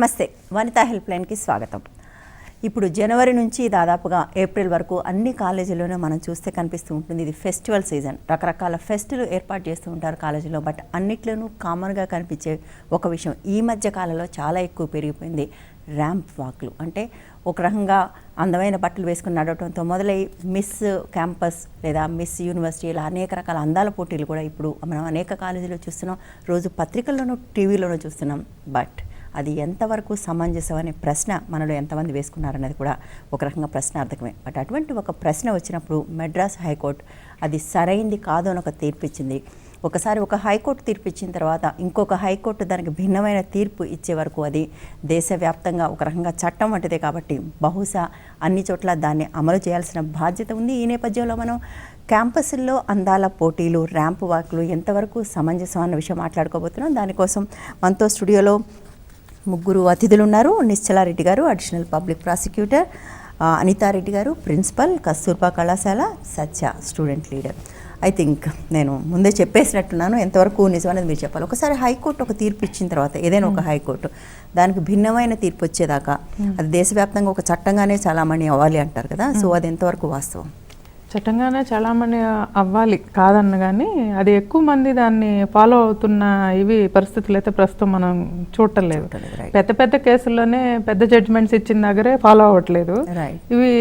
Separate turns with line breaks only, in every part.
నమస్తే, వనితా హెల్ప్ లైన్కి స్వాగతం. ఇప్పుడు జనవరి నుంచి దాదాపుగా ఏప్రిల్ వరకు అన్ని కాలేజీల్లోనే మనం చూస్తే కనిపిస్తూ ఉంటుంది. ఇది ఫెస్టివల్ సీజన్, రకరకాల ఫెస్టులు ఏర్పాటు చేస్తూ ఉంటారు కాలేజీలో. బట్ అన్నిట్లోనూ కామన్గా కనిపించే ఒక విషయం ఈ మధ్య కాలంలో చాలా ఎక్కువ పెరిగిపోయింది, ర్యాంప్ వాక్లు. అంటే ఒక రకంగా అందమైన బట్టలు వేసుకుని నడవడంతో మొదలై మిస్ క్యాంపస్ లేదా మిస్ యూనివర్సిటీ ఇలా అనేక రకాల అందాల పోటీలు కూడా ఇప్పుడు మనం అనేక కాలేజీలో చూస్తున్నాం, రోజు పత్రికల్లోనూ టీవీలోనూ చూస్తున్నాం. బట్ అది ఎంతవరకు సమంజసం అనే ప్రశ్న మనలో ఎంతమంది వేసుకున్నారనేది కూడా ఒక రకంగా ప్రశ్నార్థకమే. బట్ అటువంటి ఒక ప్రశ్న వచ్చినప్పుడు మెడ్రాస్ హైకోర్టు అది సరైంది కాదు అని ఒక తీర్పు ఇచ్చింది. ఒకసారి ఒక హైకోర్టు తీర్పు ఇచ్చిన తర్వాత ఇంకొక హైకోర్టు దానికి భిన్నమైన తీర్పు ఇచ్చే వరకు అది దేశవ్యాప్తంగా ఒక రకంగా చట్టం వంటిదే కాబట్టి బహుశా అన్ని చోట్ల దాన్ని అమలు చేయాల్సిన బాధ్యత ఉంది. ఈ నేపథ్యంలో మనం క్యాంపస్ల్లో అందాల పోటీలు, ర్యాంప్ వాక్లు ఎంతవరకు సమంజసం అన్న విషయం మాట్లాడుకోబోతున్నాం. దానికోసం మనతో స్టూడియోలో ముగ్గురు అతిథులు ఉన్నారు. నిశ్చలారెడ్డి గారు అడిషనల్ పబ్లిక్ ప్రాసిక్యూటర్, అనితారెడ్డి గారు ప్రిన్సిపల్, కస్తూర్బా కళాశాల, సత్య స్టూడెంట్ లీడర్. ఐ థింక్ నేను ముందే చెప్పేసినట్టున్నాను, ఎంతవరకు నిజం అనేది మీరు చెప్పాలి. ఒకసారి హైకోర్టు ఒక తీర్పు ఇచ్చిన తర్వాత ఏదైనా ఒక హైకోర్టు దానికి భిన్నమైన తీర్పు వచ్చేదాకా అది దేశవ్యాప్తంగా ఒక చట్టంగానే చాలామంది అవ్వాలి అంటారు కదా, సో అది ఎంతవరకు వాస్తవం?
చట్టంగానే చాలామంది అవ్వాలి కాదన్న, కానీ అది ఎక్కువ మంది దాన్ని ఫాలో అవుతున్న పరిస్థితులు అయితే ప్రస్తుతం మనం చూడటం లేదు. పెద్ద పెద్ద కేసుల్లోనే పెద్ద జడ్జిమెంట్స్ ఇచ్చిన దగ్గరే ఫాలో అవ్వట్లేదు. ఇవి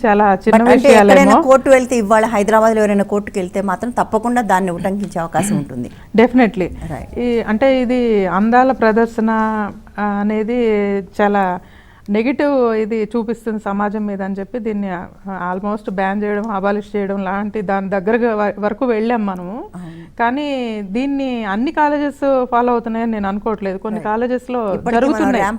చాలా చిన్న విషయాలు.
కోర్టు వెళ్తే ఇవాళ హైదరాబాద్లో ఎవరైనా కోర్టుకు వెళ్తే మాత్రం తప్పకుండా దాన్ని ఉల్లంఘించే అవకాశం ఉంటుంది.
డెఫినెట్లీ. అంటే ఇది అందాల ప్రదర్శన అనేది చాలా నెగిటివ్ ఇది చూపిస్తుంది సమాజం మీద అని చెప్పి దీన్ని ఆల్మోస్ట్ బ్యాన్ చేయడం, అబాలిష్ చేయడం లాంటి దాని దగ్గరగా వరకు వెళ్ళాం మనము. కానీ దీన్ని అన్ని కాలేజెస్ ఫాలో అవుతున్నాయని నేను అనుకోవట్లేదు. కొన్ని కాలేజెస్లో జరుగుతున్నాయి.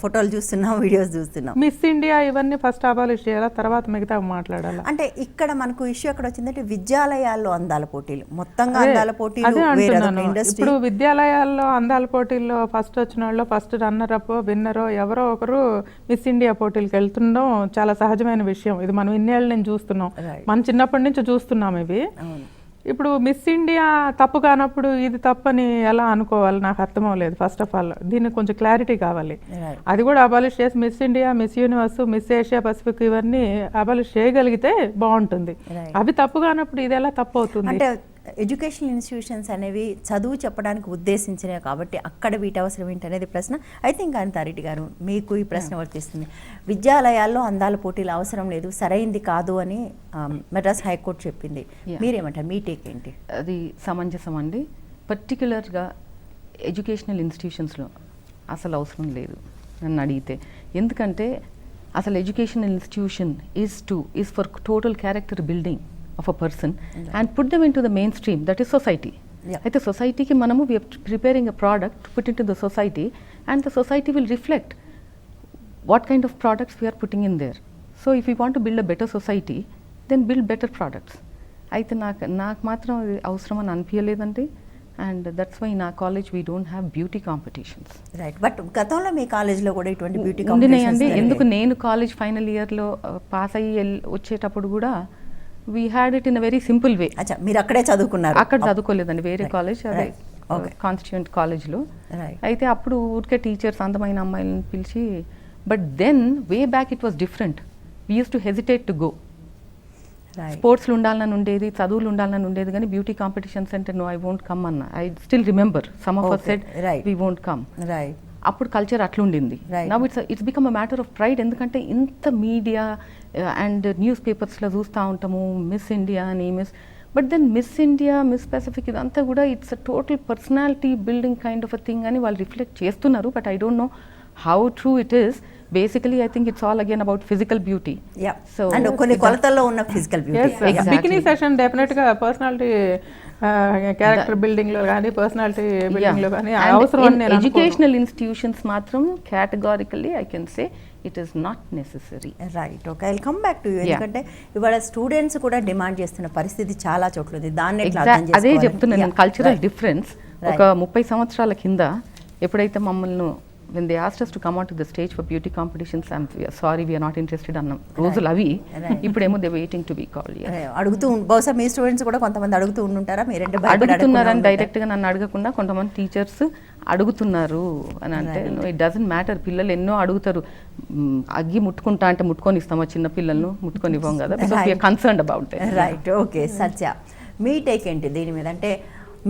ఫోటోలు చూస్తున్నాం, వీడియోస్ చూస్తున్నాం.
మిస్ ఇండియా ఇవన్నీ ఫస్ట్ అబాలిష్ చేయాలా, తర్వాత మిగతా మాట్లాడాలి.
అంటే ఇక్కడ మనకు ఇష్యూ ఎక్కడ వచ్చిందంటే విద్యాలయాల్లో అందాల పోటీలు, మొత్తంగా అందాల పోటీలు.
అదే అంటున్నాను, ఇప్పుడు విద్యాలయాల్లో అందాల పోటీల్లో ఫస్ట్ వచ్చిన వాళ్ళు, ఫస్ట్ రన్నర్ అప్, విన్నరో ఎవరో ఒకరు మిస్ ఇండియా పోటీలకు వెళ్తుండడం చాలా సహజమైన విషయం. ఇది మనం ఇన్నేళ్ళు నేను చూస్తున్నాం, మనం చిన్నప్పటి నుంచి చూస్తున్నాం ఇవి. ఇప్పుడు మిస్ ఇండియా తప్పు కానప్పుడు ఇది తప్పని ఎలా అనుకోవాలి నాకు అర్థం అవ్వలేదు. ఫస్ట్ ఆఫ్ ఆల్ దీనికి కొంచెం క్లారిటీ కావాలి. అది కూడా అబాలిష్ చేసి miss India, Miss Universe, miss Asia Pacific ఇవన్నీ అబాలిష్ చేయగలిగితే బాగుంటుంది. అవి తప్పు కానప్పుడు ఇది ఎలా తప్పు అవుతుంది?
అంటే ఎడ్యుకేషనల్ ఇన్స్టిట్యూషన్స్ అనేవి చదువు చెప్పడానికి ఉద్దేశించినవి కాబట్టి అక్కడ వీటి అవసరం ఏంటనేది ప్రశ్న. అయితే ఇంకా అనితారెడ్డి గారు మీకు ఈ ప్రశ్న వర్తిస్తుంది. విద్యాలయాల్లో అందాల పోటీలు అవసరం లేదు, సరైంది కాదు అని మెడ్రాస్ హైకోర్టు చెప్పింది. మీరేమంటారు, మీ టేక్ ఏంటి?
అది సమంజసం అండి. పర్టికులర్గా ఎడ్యుకేషనల్ ఇన్స్టిట్యూషన్స్లో అసలు అవసరం లేదు నన్ను అడిగితే. ఎందుకంటే అసలు educational institution is for total character building of a person and put them into the mainstream, that is society. అయితే సొసైటీకి మనము we are preparing a product to put into the society and the society will reflect what kind of products we are putting in there. So if we want to build a better society, then build better products. అయితే నాకు మాత్రం అవసరం అని అనిపించలేదండి. And that's why నా college we don't have beauty competitions.
Right. But గతంలో మీ కాలేజ్లో కూడా ఇటువంటి బ్యూటీ కాంపిటీషన్స్
ఉండినాయండి. ఎందుకు నేను కాలేజ్ ఫైనల్ ఇయర్లో పాస్ అయ్యి వచ్చేటప్పుడు కూడా we had it in a very simple way.
అచ్చా, మీరు అక్కడే చదువుకున్నారు?
అక్కడ చదువుకోలేదండి, వేరే కాలేజ్, అదే కాన్స్టిట్యూంట్ కాలేజ్లో. అయితే అప్పుడు ఊరికే టీచర్స్ అందమైన అమ్మాయిలను పిలిచి, but then way back it was different. We use to hesitate to go. స్పోర్ట్స్లో ఉండాలని ఉండేది, చదువులు ఉండాలని ఉండేది, కానీ బ్యూటీ కాంపిటీషన్స్ అంటే నో, ఐ వోంట్ కమ్ అన్న. I still remember some of us said we won't come. అప్పుడు కల్చర్ అట్లుండింది. Now it's become a matter of pride. ఎందుకంటే ఇంత మీడియా అండ్ న్యూస్ పేపర్స్లో చూస్తూ ఉంటాము మిస్ ఇండియా అని, but then Miss India, Miss Pacific ఇదంతా కూడా it's a total personality building kind of a thing అని వాళ్ళు రిఫ్లెక్ట్ చేస్తున్నారు. But I don't know how true it is. Basically, I think it's all again about physical beauty.
Yeah. So and కొన్ని కొలతల్లో ఉన్న physical beauty.
Yes, exactly. Bikini session definitely గా personality character building లో గానీ personality building లో గానీ అవసరం అని నేను అనుకోను.
Educational institutions మాత్రం categorically I can say it is not necessary.
Right. Okay, I'll come back to you. ఎందుకంటే ఇవాళ స్టూడెంట్స్ కూడా డిమాండ్ చేస్తున్న పరిస్థితి చాలా చోట్ల ఉంది. దాన్ని ఎట్లా అర్థం చేసుకోవాలి?
అదే చెప్తున్నాను, కల్చరల్ డిఫరెన్స్. ఒక 30 సంవత్సరాల కింద ఎప్పుడైతే మమ్మల్ని when they asked us to come onto the stage for beauty competitions, sorry, we are not interested అన్నాం రోజులు అవి. ఇప్పుడేమో they waiting to be called.
అడుగుతూ బహుశా మీ స్టూడెంట్స్ కూడా కొంతమంది అడుగుతూ ఉంటుంటారా, మీరంటే
అడుగుతున్నారని డైరెక్ట్గా నన్ను అడగకుండా కొంతమంది టీచర్స్ అడుగుతున్నారు అని అంటే, ఇట్ డజంట్ మ్యాటర్, పిల్లలు ఎన్నో అడుగుతారు. అగ్గి ముట్టుకుంటా అంటే ముట్టుకొని ఇస్తామా చిన్న పిల్లలను, ముట్టుకొని ఇవ్వం కదా, because we're concerned about it.
Right, okay. Satya, మీ టేక్ ఏంటి దీని మీద? అంటే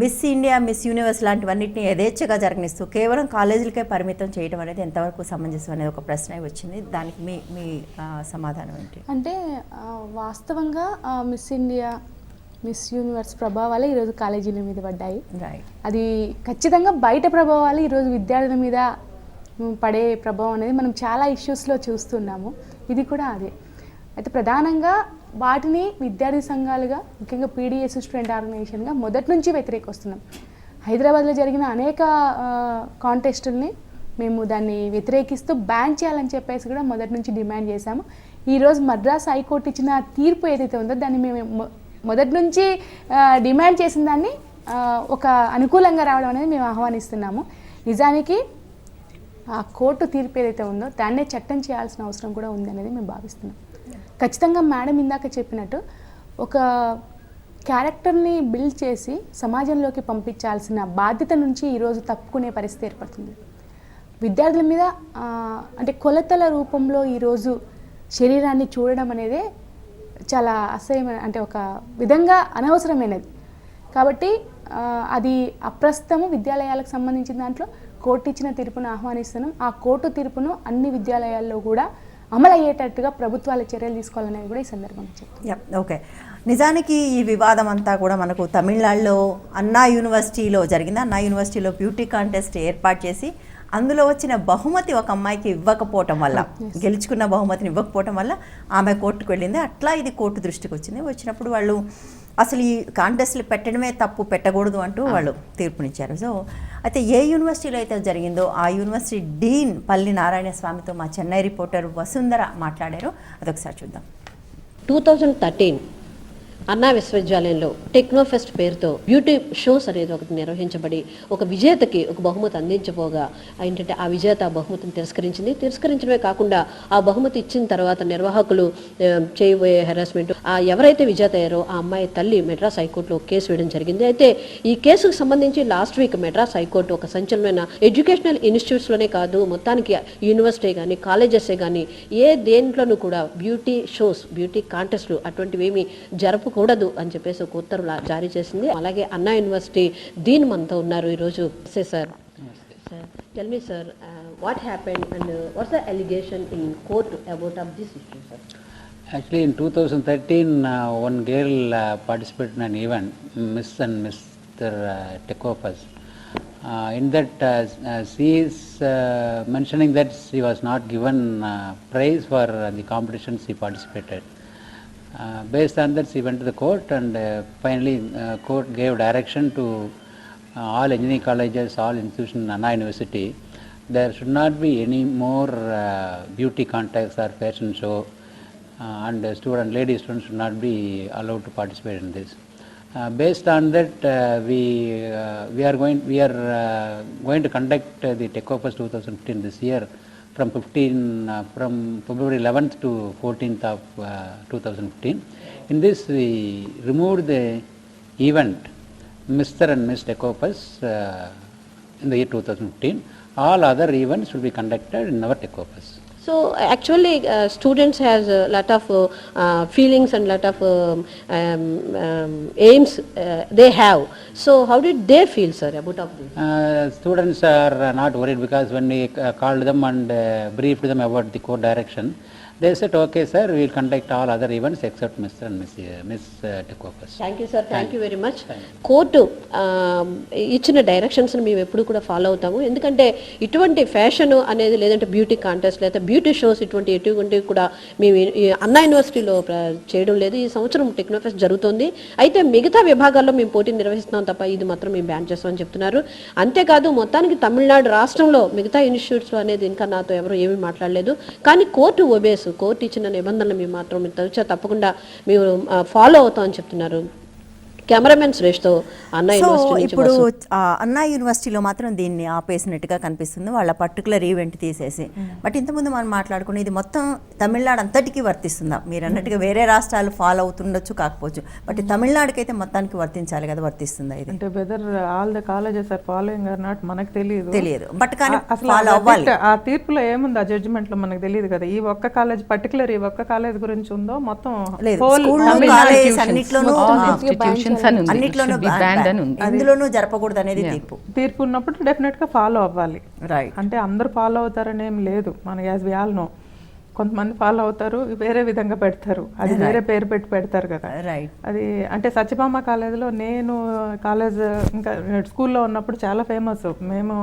మిస్ ఇండియా, మిస్ యూనివర్స్ లాంటివన్నింటినీ యథేచ్ఛగా జరగనిస్తూ కేవలం కాలేజీలకే పరిమితం చేయడం అనేది ఎంతవరకు సమంజసం అనేది ఒక ప్రశ్న వచ్చింది. దానికి మీ మీ సమాధానం ఏంటి?
అంటే వాస్తవంగా మిస్ ఇండియా, మిస్ యూనివర్స్ ప్రభావాలే ఈరోజు కాలేజీల మీద పడ్డాయి. అది ఖచ్చితంగా బయట ప్రభావాలు ఈరోజు విద్యార్థుల మీద పడే ప్రభావం అనేది మనం చాలా ఇష్యూస్లో చూస్తున్నాము. ఇది కూడా అదే. అయితే ప్రధానంగా వాటిని విద్యార్థి సంఘాలుగా, ముఖ్యంగా పీడిఎస్ స్టూడెంట్ ఆర్గనైజేషన్గా మొదటి నుంచి వ్యతిరేకిస్తున్నాం. హైదరాబాద్లో జరిగిన అనేక కాంటెస్టుల్ని మేము దాన్ని వ్యతిరేకిస్తూ బ్యాన్ చేయాలని చెప్పేసి కూడా మొదటి నుంచి డిమాండ్ చేశాము. ఈరోజు మద్రాస్ హైకోర్టు ఇచ్చిన తీర్పు ఏదైతే ఉందో దాన్ని మేము మొదటి నుంచి డిమాండ్ చేసిన దాన్ని ఒక అనుకూలంగా రావడం అనేది మేము ఆహ్వానిస్తున్నాము. నిజానికి ఆ కోర్టు తీర్పు ఏదైతే ఉందో దాన్నే చట్టం చేయాల్సిన అవసరం కూడా ఉంది అనేది మేము భావిస్తున్నాం. ఖచ్చితంగా మేడం ఇందాక చెప్పినట్టు ఒక క్యారెక్టర్ని బిల్డ్ చేసి సమాజంలోకి పంపించాల్సిన బాధ్యత నుంచి ఈరోజు తప్పుకునే పరిస్థితి ఏర్పడుతుంది. విద్యార్థుల మీద అంటే కొలతల రూపంలో ఈరోజు శరీరాన్ని చూడడం అనేది చాలా అసహ్యమైన, అంటే ఒక విధంగా అనవసరమైనది. కాబట్టి అది అప్రస్తుతము విద్యాలయాలకు సంబంధించిన దాంట్లో కోర్టు ఇచ్చిన తీర్పును ఆహ్వానిస్తున్నాం. ఆ కోర్టు తీర్పును అన్ని విద్యాలయాల్లో కూడా అమలు అయ్యేటట్టుగా ప్రభుత్వాలు చర్యలు తీసుకోవాలనేది కూడా ఈ సందర్భంగా చెప్తాం.
ఓకే. నిజానికి ఈ వివాదం అంతా కూడా మనకు తమిళనాడులో అన్నా యూనివర్సిటీలో జరిగింది. అన్నా యూనివర్సిటీలో బ్యూటీ కాంటెస్ట్ ఏర్పాటు చేసి అందులో వచ్చిన బహుమతి ఒక అమ్మాయికి ఇవ్వకపోవటం వల్ల, గెలుచుకున్న బహుమతిని ఇవ్వకపోవటం వల్ల ఆమె కోర్టుకు వెళ్ళింది. అట్లా ఇది కోర్టు దృష్టికి వచ్చింది. వచ్చినప్పుడు వాళ్ళు అసలు ఈ కాంటెస్ట్లు పెట్టడమే తప్పు, పెట్టకూడదు అంటూ వాళ్ళు తీర్పునిచ్చారు. సో అయితే ఏ యూనివర్సిటీలో అయితే జరిగిందో ఆ యూనివర్సిటీ డీన్ పల్లి నారాయణ స్వామితో మా చెన్నై రిపోర్టర్ వసుంధర మాట్లాడారు. అదొకసారి చూద్దాం.
2013 అన్నా విశ్వవిద్యాలయంలో టెక్నోఫెస్ట్ పేరుతో బ్యూటీ షోస్ అనేది ఒకటి నిర్వహించబడి ఒక విజేతకి ఒక బహుమతి అందించబోగా ఏంటంటే ఆ విజేత ఆ బహుమతిని తిరస్కరించడమే కాకుండా ఆ బహుమతి ఇచ్చిన తర్వాత నిర్వాహకులు చేయబోయే హెరాస్మెంట్, ఎవరైతే విజేత అయ్యారో ఆ అమ్మాయి తల్లి మెడ్రాస్ హైకోర్టులో కేసు వేయడం జరిగింది. అయితే ఈ కేసుకు సంబంధించి లాస్ట్ వీక్ మెడ్రాస్ హైకోర్టు ఒక సంచలనమైన ఎడ్యుకేషనల్ ఇన్స్టిట్యూట్స్లోనే కాదు, మొత్తానికి యూనివర్సిటీ కానీ కాలేజెసే కానీ ఏ దేంట్లోనూ కూడా బ్యూటీ షోస్, బ్యూటీ కాంటెస్ట్లు అటువంటివి ఏమీ జరపకూడదు అని చెప్పేసి ఒక ఉత్తర్వులు జారీ చేసింది. అలాగే అన్నా యూనివర్సిటీ డీన్ మనతో ఉన్నారు ఈరోజు. Sir, tell me sir, what happened and what's the allegation in court about of this issue, sir?
Actually, in 2013, one girl participated in an event, Miss and Mr. Tekopus. In that, she is mentioning that she was not given prize for the competition she participated. Based on that, she went to the court, and finally court gave direction to all engineering colleges, all institutions in Anna University. There should not be any more beauty contests or fashion show, and lady students should not be allowed to participate in this. Based on that, we are going to conduct the Techopus 2015 this year from February 11th to 14th of 2015. In this, we removed the event Mr. and Miss Techopus in the year 2015. All other events will be conducted in our Techopus.
So actually students has a lot of feelings and lot of aims they have. So how did they feel, sir, about of this?
Students are not worried, because when we called them and briefed them about the court direction, they said, okay sir, we will conduct all other events except Mr. and Miss Techopus.
Thank you sir, thank you very much. Court ఇచ్చిన డైరెక్షన్స్ని మేము ఎప్పుడు కూడా follow అవుతాము. ఎందుకంటే ఇటువంటి fashion అనేది, లేదంటే beauty contest లేదా బ్యూటీ షోస్ ఎటువంటివి కూడా మేము అన్నా యూనివర్సిటీలో చేయడం లేదు. ఈ సంవత్సరం టెక్నోఫెస్ట్ జరుగుతుంది. అయితే మిగతా విభాగాల్లో మేము పోటీ నిర్వహిస్తున్నాం తప్ప ఇది మాత్రం మేము బ్యాన్ చేస్తామని చెప్తున్నారు. అంతేకాదు మొత్తానికి తమిళనాడు రాష్ట్రంలో మిగతా ఇన్స్టిట్యూట్స్ అనేది ఇంకా నాతో ఎవరు ఏమీ మాట్లాడలేదు. కానీ కోర్టు ఇచ్చిన నిబంధనలు మేము మాత్రం తప్పకుండా మేము ఫాలో అవుతామని చెప్తున్నారు. కెమెరామెన్ సురేష్తో అన్నా
సో
యూనివర్సిటీ నుంచి
ఇప్పుడు
వసు.
అన్నా యూనివర్సిటీలో మాత్రం దీన్ని ఆపేసినట్టుగా కనిపిస్తుంది, వాళ్ళ పర్టికులర్ ఈవెంట్ తీసేసి. బట్ ఇంతకుముందు మనం మాట్లాడుకుని ఇది మొత్తం తమిళనాడు అంతటికీ వర్తిస్తుందా? మీరు అన్నట్టుగా వేరే రాష్ట్రాలు ఫాలో అవుతుండొచ్చు, కాకపోవచ్చు, బట్ తమిళనాడుకి అయితే మొత్తానికి వర్తించాలి కదా, వర్తిస్తుందా ఇది?
అంటే whether all the colleges are following or not మనకు
తెలియదు, బట్ కానీ
అసలు
ఫాలో అవ్వాలి.
ఆ తీర్పులో ఏముంది, ఆ జడ్జిమెంట్ లో మనకు తెలియదు కదా. ఈ ఒక్క కాలేజ్ పర్టికులర్ ఈ ఒక్క కాలేజ్ గురించి ఉందో మొత్తం
లేదు,
whole
school,
తమిళనాడు
college అన్నిట్లోనూ
institutions అని ఉంది.
అన్నిట్లోనూ
It should be banned అని ఉంది.
అందులోనూ జరపకూడదు అనేది
తీర్పు ఉన్నప్పుడు డెఫినెట్ గా ఫాలో అవ్వాలి.
రైట్.
అంటే అందరూ ఫాలో అవుతారని ఏం లేదు, మన యాజ్ వి ఆల్ నో. కొంతమంది ఫాలో అవుతారు, వేరే విధంగా పెడతారు, అది వేరే పేరు పెట్టి పెడతారు కదా.
రైట్.
అది అంటే సత్యభామ కాలేజ్లో నేను కాలేజ్ ఇంకా స్కూల్లో ఉన్నప్పుడు చాలా ఫేమస్. మేము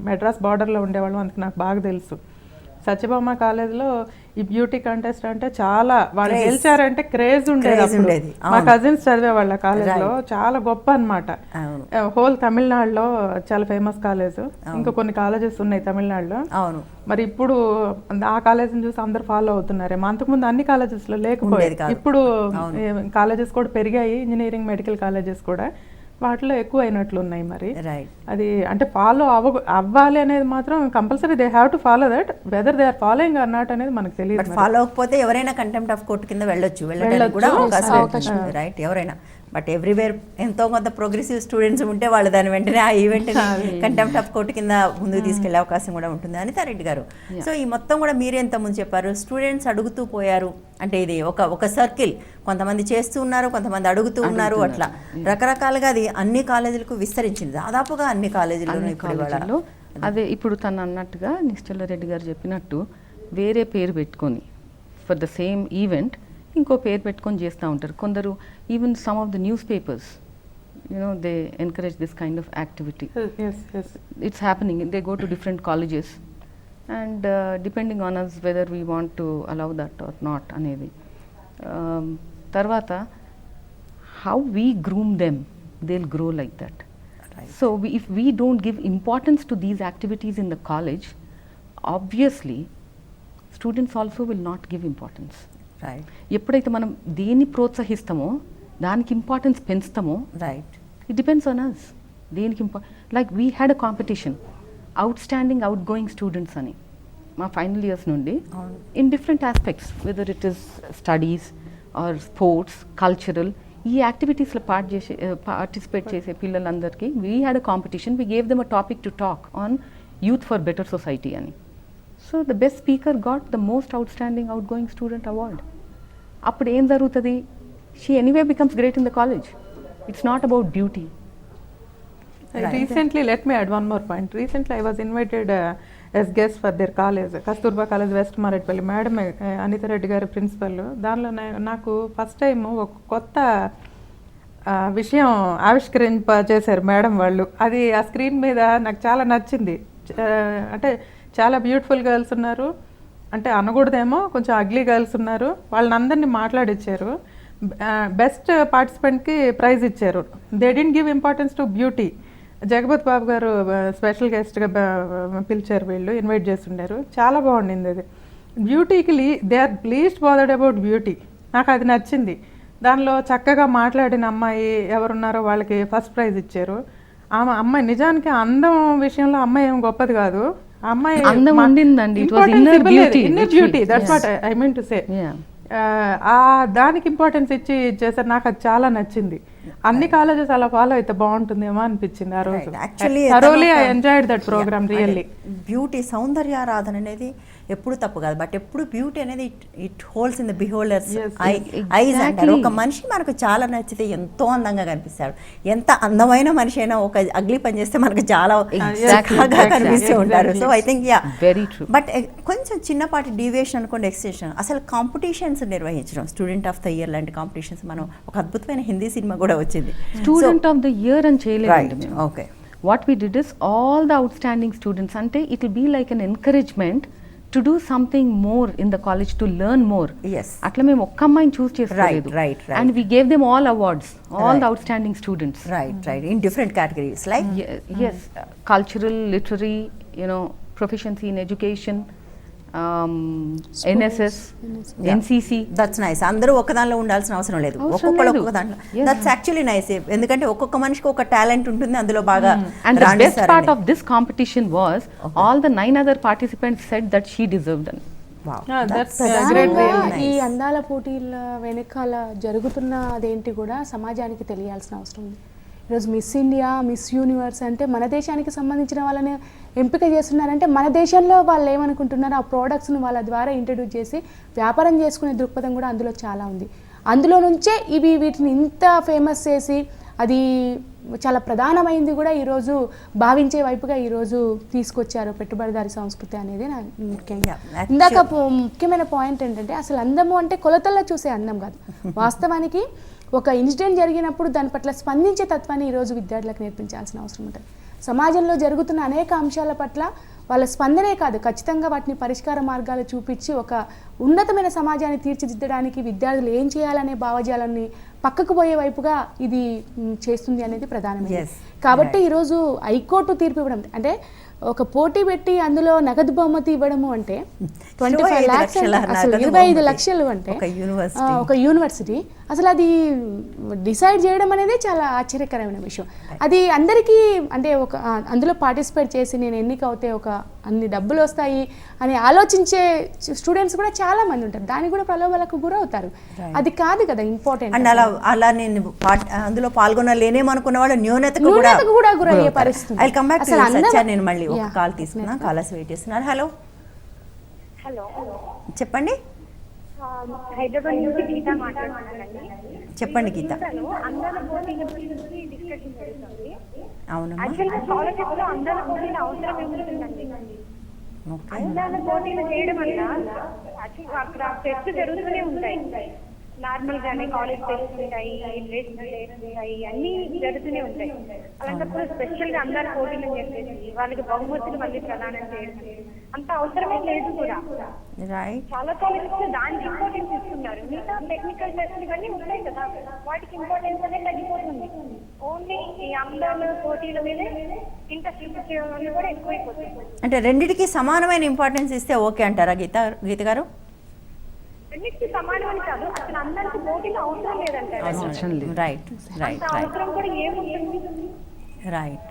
మెడ్రాస్ బార్డర్లో ఉండేవాళ్ళం, అందుకు నాకు బాగా తెలుసు. సత్యభామ కాలేజ్లో ఈ బ్యూటీ కంటెస్ట్ అంటే చాలా వాళ్ళు గెలిచారంటే క్రేజ్ ఉండేది. మా కజిన్స్ చదివే వాళ్ళ కాలేజ్లో చాలా గొప్ప అన్నమాట. హోల్ తమిళనాడులో చాలా ఫేమస్ కాలేజ్. ఇంకా కొన్ని కాలేజెస్ ఉన్నాయి తమిళనాడులో.
అవును.
మరి ఇప్పుడు ఆ కాలేజ్ని చూసి అందరు ఫాలో అవుతున్నారేమో. అంతకుముందు అన్ని కాలేజెస్లో లేకపోయేది, ఇప్పుడు కాలేజెస్ కూడా పెరిగాయి, ఇంజనీరింగ్ మెడికల్ కాలేజెస్ కూడా వాటిలో ఎక్కువ అయినట్లు ఉన్నాయి. మరి అది అంటే ఫాలో అవ్వాలి అనేది మాత్రం compulsory they have to follow that. Whether they are following or not అనేది మనకు తెలియదు.
ఫాలో అవ్వకపోతే ఎవరైనా కంటెంప్ట్ ఆఫ్ కోర్టు కింద వెళ్ళడానికి కూడా అవకాశం ఉంది. రైట్, ఎవరైనా. బట్ ఎవ్రీవేర్ ఎంతో కొంత ప్రోగ్రెసివ్ స్టూడెంట్స్ ఉంటే వాళ్ళు దాని వెంటనే ఆ ఈవెంట్ కంటెంప్ట్ ఆఫ్ కోర్టు కింద ముందుకు తీసుకెళ్లే అవకాశం కూడా ఉంటుంది. అనితారెడ్డి గారు, సో ఈ మొత్తం కూడా మీరే ఎంతమంది చెప్పారు, స్టూడెంట్స్ అడుగుతూ పోయారు అంటే ఇది ఒక సర్కిల్, కొంతమంది చేస్తూ ఉన్నారు, కొంతమంది అడుగుతూ ఉన్నారు, అట్లా రకరకాలుగా అది అన్ని కాలేజీలకు విస్తరించింది, దాదాపుగా అన్ని కాలేజీల్లో.
అదే ఇప్పుడు తను అన్నట్టుగా నిశ్చల రెడ్డి గారు చెప్పినట్టు వేరే పేరు పెట్టుకొని ఫర్ ద సేమ్ ఈవెంట్ ఇంకో పేరు పెట్టుకొని చేస్తూ ఉంటారు కొందరు. Even some of the newspapers they encourage this kind of activity. It's happening, they go to different colleges and depending on us whether we want to allow that or not అనేది. తర్వాత how we groom them, they will grow like that. So if we don't give importance to these activities in the college, obviously students also will not give importance.
Right.
ఎప్పుడైతే మనం దేన్ని ప్రోత్సహిస్తామో దానికి importance పెంచుతామో,
right,
it depends on us. దేనికి like we had a competition outstanding outgoing students అని మా final years నుండి in different aspects, whether it is studies or sports, cultural, ఈ యాక్టివిటీస్లో పార్టిసిపేట్ చేసే పిల్లలందరికీ we had a competition. We gave them a topic to talk on youth for better society అని. So the best speaker got the most outstanding out going student award. అప్పుడు ఏం జరుగుతుంది, she anyway becomes great in the college. It's not about beauty.
Recently, let me add one more point. Recently, I was invited as guest for their college, Kasturba College, West Maratpalli. Madam Anita Reddy garu principal. దానిలో నాకు first time ఒక కొత్త విషయం ఆవిష్కరింప చేశారు madam వాళ్ళు. అది ఆ screen మీద నాకు చాలా నచ్చింది. అంటే చాలా బ్యూటిఫుల్ గర్ల్స్ ఉన్నారు, అంటే అనకూడదేమో కొంచెం అగ్లీ గర్ల్స్ ఉన్నారు, వాళ్ళని అందరినీ మాట్లాడిచ్చారు. బెస్ట్ పార్టిసిపెంట్కి ప్రైజ్ ఇచ్చారు. They didn't give importance to beauty. Jagapathi Babu గారు స్పెషల్ గెస్ట్గా పిలిచారు, వీళ్ళు ఇన్వైట్ చేస్తుండారు. చాలా బాగుండింది అది. బ్యూటీకి they are least bothered about beauty. నాకు అది నచ్చింది. దానిలో చక్కగా మాట్లాడిన అమ్మాయి ఎవరున్నారో వాళ్ళకి ఫస్ట్ ప్రైజ్ ఇచ్చారు. ఆమె అమ్మాయి నిజానికి అందం విషయంలో అమ్మాయి ఏం గొప్పది కాదు, అమ్మాయి inner beauty, that's what I mean to say. దానికి ఇంపార్టెన్స్ ఇచ్చి చేశారు. నాకు అది చాలా నచ్చింది. అన్ని కాలేజెస్ అలా ఫాలో అయితే బాగుంటుందేమో అనిపించింది ఆ రోజు. Thoroughly I enjoyed that program really.
Beauty, సౌందర్యారాధన అనేది ఎప్పుడు తప్పు కాదు, బట్ ఎప్పుడు బ్యూటీ అనేది it holds in the beholder's eyes అంటారు. ఒక మనిషి మనకు చాలా నచ్చితే ఎంతో అందంగా కనిపిస్తాడు. ఎంత అందమైన మనిషి అయినా ఒక అగ్లీ పని చేస్తే మనకు చాలా చక్కగా కనిపిస్తూ ఉంటారు. So I think yeah
very true.
But కొంచెం చిన్నపాటి డీవియేషన్ అనుకోండి, ఎక్స్టెన్షన్, అసలు కాంపిటీషన్స్ నిర్వహించడం, స్టూడెంట్ ఆఫ్ ద ఇయర్ లాంటి కాంపిటీషన్స్, మనం ఒక అద్భుతమైన హిందీ సినిమా కూడా వచ్చింది
స్టూడెంట్ ఆఫ్ ద ఇయర్ అని చేయలేదు.
Okay,
what we did is all the outstanding students, అంటే it will be like an encouragement to do something more in the college, to learn more. అట్లా మేము ఒక్క అమ్మాయిని choose చేసుకోలేదు, and we gave them all awards, all the outstanding students.
Right, in different categories like
yes, cultural, literary, proficiency in education, NSS, NCC.
That's nice. అందరూ ఒకదానిలో ఉండాల్సిన అవసరం లేదు,
అవసరం
ఒక్కొక్కరు
లేదు.
ఒక్కొక్క దాంట్లో.
Yes.
That's actually nice. ఎందుకంటే ఒక్కొక్క మనిషికి ఒక టాలెంట్ ఉంటుంది, అందులో బాగా
And the best part of this competition was all the 9 other participants said that she deserved it.
ప్రధానంగా ఈ అందాల పోటీల వెనకాల జరుగుతున్న అదేంటి కూడా సమాజానికి తెలియాల్సిన అవసరం ఉంది. ఈరోజు మిస్ ఇండియా, మిస్ యూనివర్స్ అంటే మన దేశానికి సంబంధించిన వాళ్ళని ఎంపిక చేస్తున్నారంటే మన దేశంలో వాళ్ళు ఏమనుకుంటున్నారో ఆ ప్రోడక్ట్స్ని వాళ్ళ ద్వారా ఇంట్రడ్యూస్ చేసి వ్యాపారం చేసుకునే దృక్పథం కూడా అందులో చాలా ఉంది. అందులో నుంచే వీటిని ఇంత ఫేమస్ చేసి అది చాలా ప్రధానమైంది కూడా ఈరోజు భావించే వైపుగా ఈరోజు తీసుకొచ్చారు పెట్టుబడిదారి సంస్కృతి అనేది నా ముఖ్యంగా. ఇందాక ముఖ్యమైన పాయింట్ ఏంటంటే అసలు అందము అంటే కొలతల్లో చూసే అందం కాదు, వాస్తవానికి ఒక ఇన్సిడెంట్ జరిగినప్పుడు దాని పట్ల స్పందించే తత్వాన్ని ఈరోజు విద్యార్థులకు నేర్పించాల్సిన అవసరం ఉంటుంది. సమాజంలో జరుగుతున్న అనేక అంశాల పట్ల వాళ్ళ స్పందనే కాదు, ఖచ్చితంగా వాటిని పరిష్కార మార్గాలు చూపించి ఒక ఉన్నతమైన సమాజాన్ని తీర్చిదిద్దడానికి విద్యార్థులు ఏం చేయాలనే భావజాలాన్ని పక్కకు పోయే వైపుగా ఇది చేస్తుంది అనేది ప్రధానమైనది. కాబట్టి ఈరోజు హైకోర్టు తీర్పు ఇవ్వడం అంటే ఒక పోటీ పెట్టి అందులో నగదు బహుమతి ఇవ్వడము అంటే 25 lakhs, అసలు 25 లక్షలు అంటే ఒక యూనివర్సిటీ అసలు అది డిసైడ్ చేయడం అనేది చాలా ఆశ్చర్యకరమైన విషయం. అది అందరికీ అంటే ఒక అందులో పార్టిసిపేట్ చేసి నేను ఎన్నిక అవుతే ఒక అన్ని డబ్బులు వస్తాయి అని ఆలోచించే స్టూడెంట్స్ కూడా చాలా మంది ఉంటారు, దానికి కూడా ప్రలోభాలకు గురవుతారు. అది కాదు కదా ఇంపార్టెంట్.
అండ్ అలా నేను అందులో పాల్గొనలేనేమనుకున్న వాళ్ళు న్యూనతకు
కూడా గురయ్యే పరిస్థితి.
ఐ కమ్ బ్యాక్ టు సత్య. నేను మళ్ళీ ఒక కాల్ తీసుకున్నా, కాలర్స్ వెయిట్ చేస్తున్నారు. హలో
హలో,
చెప్పండి.
హైదరాబాద్ నుంచి గీత మాట్లాడుతున్నానండి.
చెప్పండి గీత.
అందాల పోటీల గురించి డిస్కషన్ జరుగుతుంది.
అవునమ్మా.
యాక్చువల్గా స్కాలర్షిప్ లో అందాల పోటీల అవసరం ఏముంటుందండి? అందాల పోటీలు చేయడం వల్ల అక్కడ ఫెస్ట్ జరుగుతూనే ఉంటాయి, నార్మల్ గానే కాలేజ్ ఫెస్ట్ ఉంటాయి, ఇంటర్నేషనల్ డేస్ ఉంటాయి, అన్ని జరుగుతూనే ఉంటాయి. అలాంటప్పుడు స్పెషల్ గా అందాల పోటీలు చెప్పేసి వాళ్ళకి బహుమతులు మళ్ళీ ప్రదానం చేయడం అంత అవసరమే లేదు కూడా. చాలా కాలేజెస్ దానికి ఇంపార్టెన్స్ ఇస్తున్నారు. మిగతా టెక్నికల్ టెస్ట్ ఇవన్నీ ఉంటాయి కదా, వాటికి ఇంపార్టెన్స్ అనేది తగ్గిపోతుంది. ఓన్లీ ఈ అందాల పోటీల మీదే ఇంట్రెస్ట్ చూపించే వాళ్ళు కూడా ఎక్కువైపోతుంది.
అంటే రెండిటికి సమానమైన ఇంపార్టెన్స్ ఇస్తే ఓకే అంటారా గీత గారు?
రెండింటికి సమానమని కాదు, అసలు అందరికి పోటీలు అవసరం లేదంటారు.
రైట్.
అవసరం కూడా ఏముంటుంది?
రైట్.